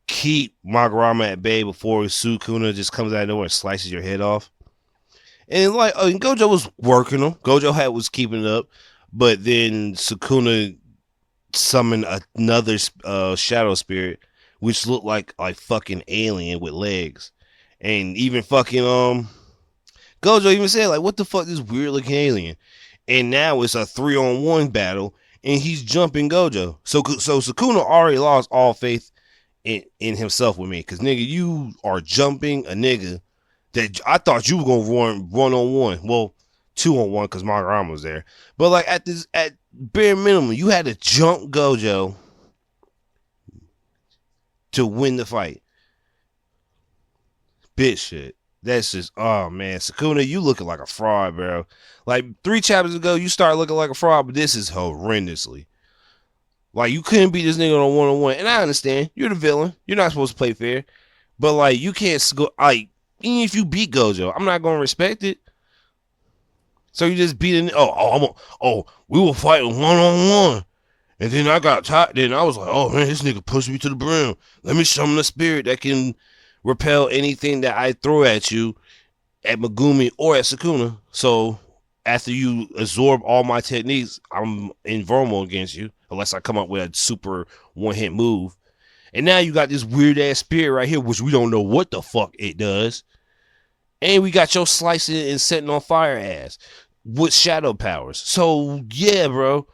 keep Magarama at bay before Sukuna just comes out of nowhere and slices your head off. And like, and Gojo was working him. Gojo was keeping it up, but then Sukuna summoned another shadow spirit, which looked like fucking alien with legs. And even fucking Gojo even said, like, "What the fuck, this weird looking alien?" And now it's a 3-on-1 battle, and he's jumping Gojo. So Sukuna already lost all faith in himself with me, because nigga, you are jumping a nigga that I thought you were gonna run 1-on-1. Well, 2-on-1 because Magarama was there. But like, at bare minimum, you had to jump Gojo to win the fight. Bitch shit. That's just, oh man, Sukuna, you looking like a fraud, bro. Like 3 chapters ago, you started looking like a fraud, but this is horrendously. Like, you couldn't beat this nigga on a 1-on-1. And I understand, you're the villain. You're not supposed to play fair. But like, you can't go, like, even if you beat Gojo, I'm not gonna respect it. So you just beat it. We were fighting 1-on-1. And then I got tired. Then I was like, oh man, this nigga pushed me to the brim. Let me summon a spirit that can repel anything that I throw at you at Megumi or at Sukuna. So after you absorb all my techniques, I'm invulnerable against you unless I come up with a super one-hit move. And now you got this weird ass spirit right here, which we don't know what the fuck it does. And we got your slicing and setting on fire ass with shadow powers. So yeah, bro.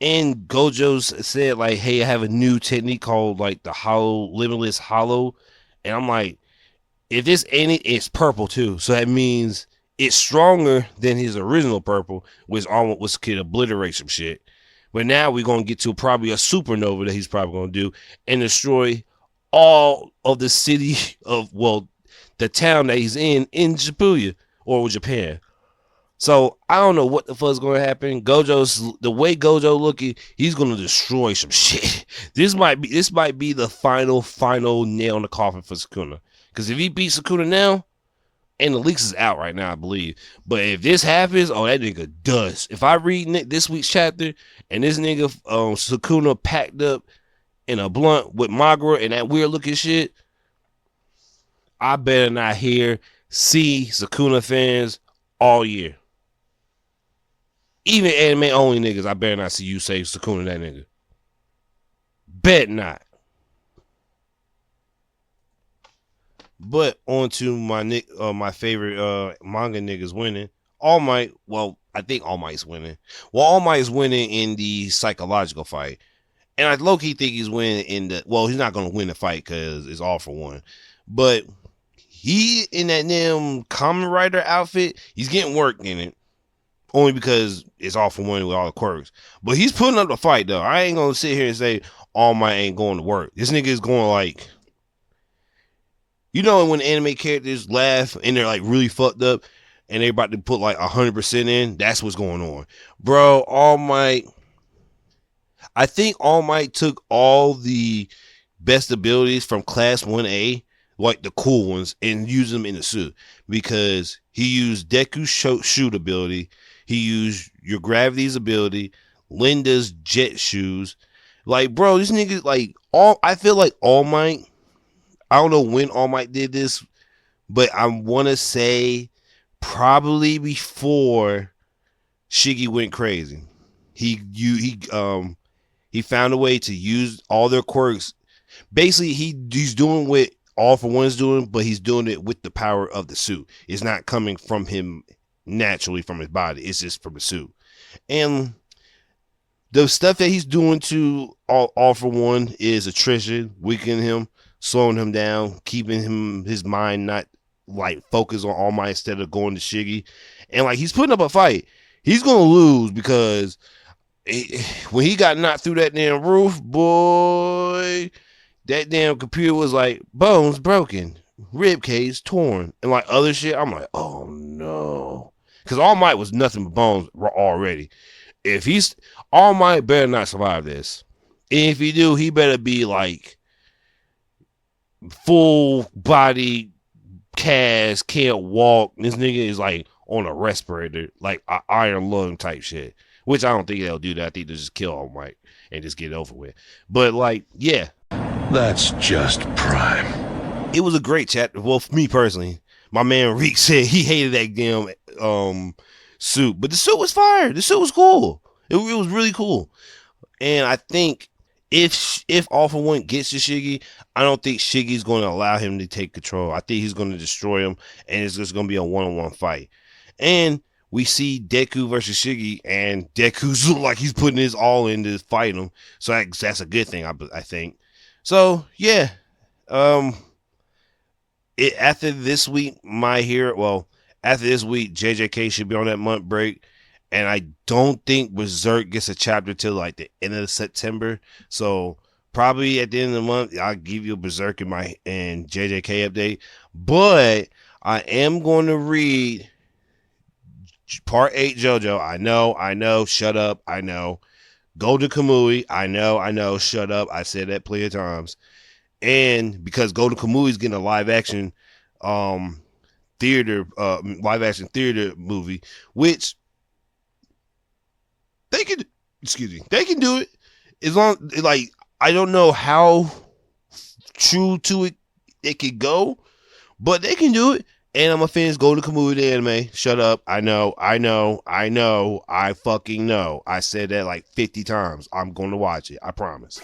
And Gojo's said like, hey, I have a new technique called like the hollow, limitless hollow. And I'm like, if this ain't it, it's purple too. So that means it's stronger than his original purple, which almost could obliterate some shit. But now we're going to get to probably a supernova that he's probably going to do and destroy all of the city of, well, the town that he's in Shibuya or Japan. So I don't know what the fuck's going to happen. The way Gojo looking, he's going to destroy some shit. This might be the final nail in the coffin for Sukuna. Because if he beats Sukuna now, and the leaks is out right now, I believe. But if this happens, oh, that nigga does. If I read this week's chapter, and this nigga Sukuna packed up in a blunt with Magura and that weird looking shit, I better not see Sukuna fans all year. Even anime only niggas, I better not see you say Sukuna that nigga. Bet not. But on to my favorite manga niggas winning. All Might, well, I think All Might's winning. Well, All Might's winning in the psychological fight. And I low-key think he's winning in the, well, he's not going to win the fight because it's all for one. But he, in that damn Kamen Rider outfit, he's getting work in it. Only because it's all for one with all the quirks. But he's putting up the fight, though. I ain't going to sit here and say All Might ain't going to work. This nigga is going like, you know when anime characters laugh and they're like really fucked up and they're about to put like 100% in? That's what's going on. Bro, All Might, I think All Might took all the best abilities from Class 1A, like the cool ones, and used them in the suit. Because he used Deku's shoot ability, he used your Gravity's ability, Linda's jet shoes. Like, bro, this nigga, like, I feel like All Might, I don't know when All Might did this, but I want to say probably before Shiggy went crazy. He found a way to use all their quirks. Basically, he's doing what All for One's doing, but he's doing it with the power of the suit. It's not coming from him naturally from his body. It's just from the suit. And the stuff that he's doing to All for One is attrition, weakening him, slowing him down, keeping his mind not like focused on All Might instead of going to Shiggy. And like, he's putting up a fight. He's gonna lose because when he got knocked through that damn roof, boy, that damn computer was like, bones broken, rib cage torn, and like other shit. I'm like, oh no, because All Might was nothing but bones already. If he's All Might, better not survive this. And if he do, he better be like full body cast, can't walk. This nigga is like on a respirator, like an iron lung type shit. Which I don't think they'll do that. I think they'll just kill All Might and just get it over with. But like, yeah. That's just prime. It was a great chapter. Well, for me personally, my man Reek said he hated that damn suit. But the suit was fire. The suit was cool. It was really cool. And I think if All for One gets to Shiggy, I don't think Shiggy's going to allow him to take control. I think he's going to destroy him, and it's just going to be a one-on-one fight. And we see Deku versus Shiggy, and Deku's look like he's putting his all in to fight him. So that's a good thing, I think. So yeah, after this week, after this week, JJK should be on that month break. And I don't think Berserk gets a chapter till like the end of September. So probably at the end of the month, I'll give you a Berserk and JJK update. But I am going to read Part 8 JoJo. I know, shut up, I know. Golden Kamui, I know, shut up. I said that plenty of times. And because Golden Kamui is getting a live action theater movie, which they could, excuse me, they can do it as long like I don't know how true to it could go, but they can do it. And I'm a finish Golden Kamuy the anime. Shut up. I know. I fucking know. I said that like 50 times. I'm going to watch it. I promise.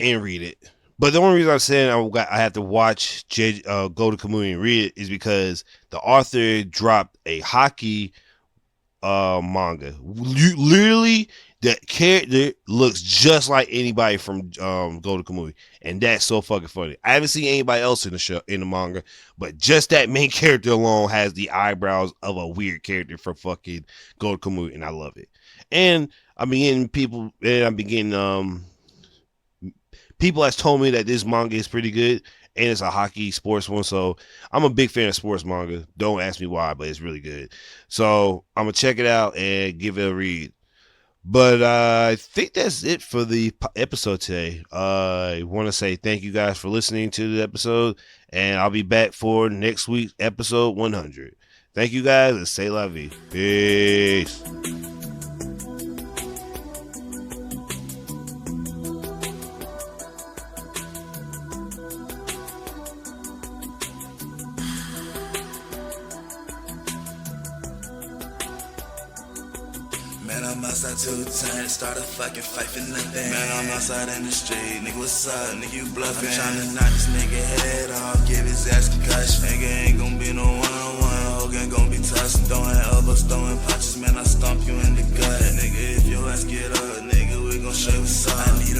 And read it. But the only reason I'm saying I have to watch Golden Kamuy and read it is because the author dropped a hockey manga. Literally, that character looks just like anybody from Golden Kamuy, and that's so fucking funny. I haven't seen anybody else in the manga, but just that main character alone has the eyebrows of a weird character from fucking Golden Kamuy, and I love it. And I'm getting people has told me that this manga is pretty good, and it's a hockey sports one, so I'm a big fan of sports manga. Don't ask me why, but it's really good. So I'm gonna check it out and give it a read. But I think that's it for the episode today. I want to say thank you guys for listening to the episode, and I'll be back for next week's episode 100. Thank you guys, and say la vie. Peace. Man, I'm outside 2 times, start a fucking fight for nothing. Man, I'm outside in the street, nigga, what's up? Nigga, you bluffing. I'm tryna knock this nigga head off, give his ass concussion. Nigga ain't gon' be no one-on-one, Hogan gon' be tossing, throwing elbows, throwing punches. Man, I stomp you in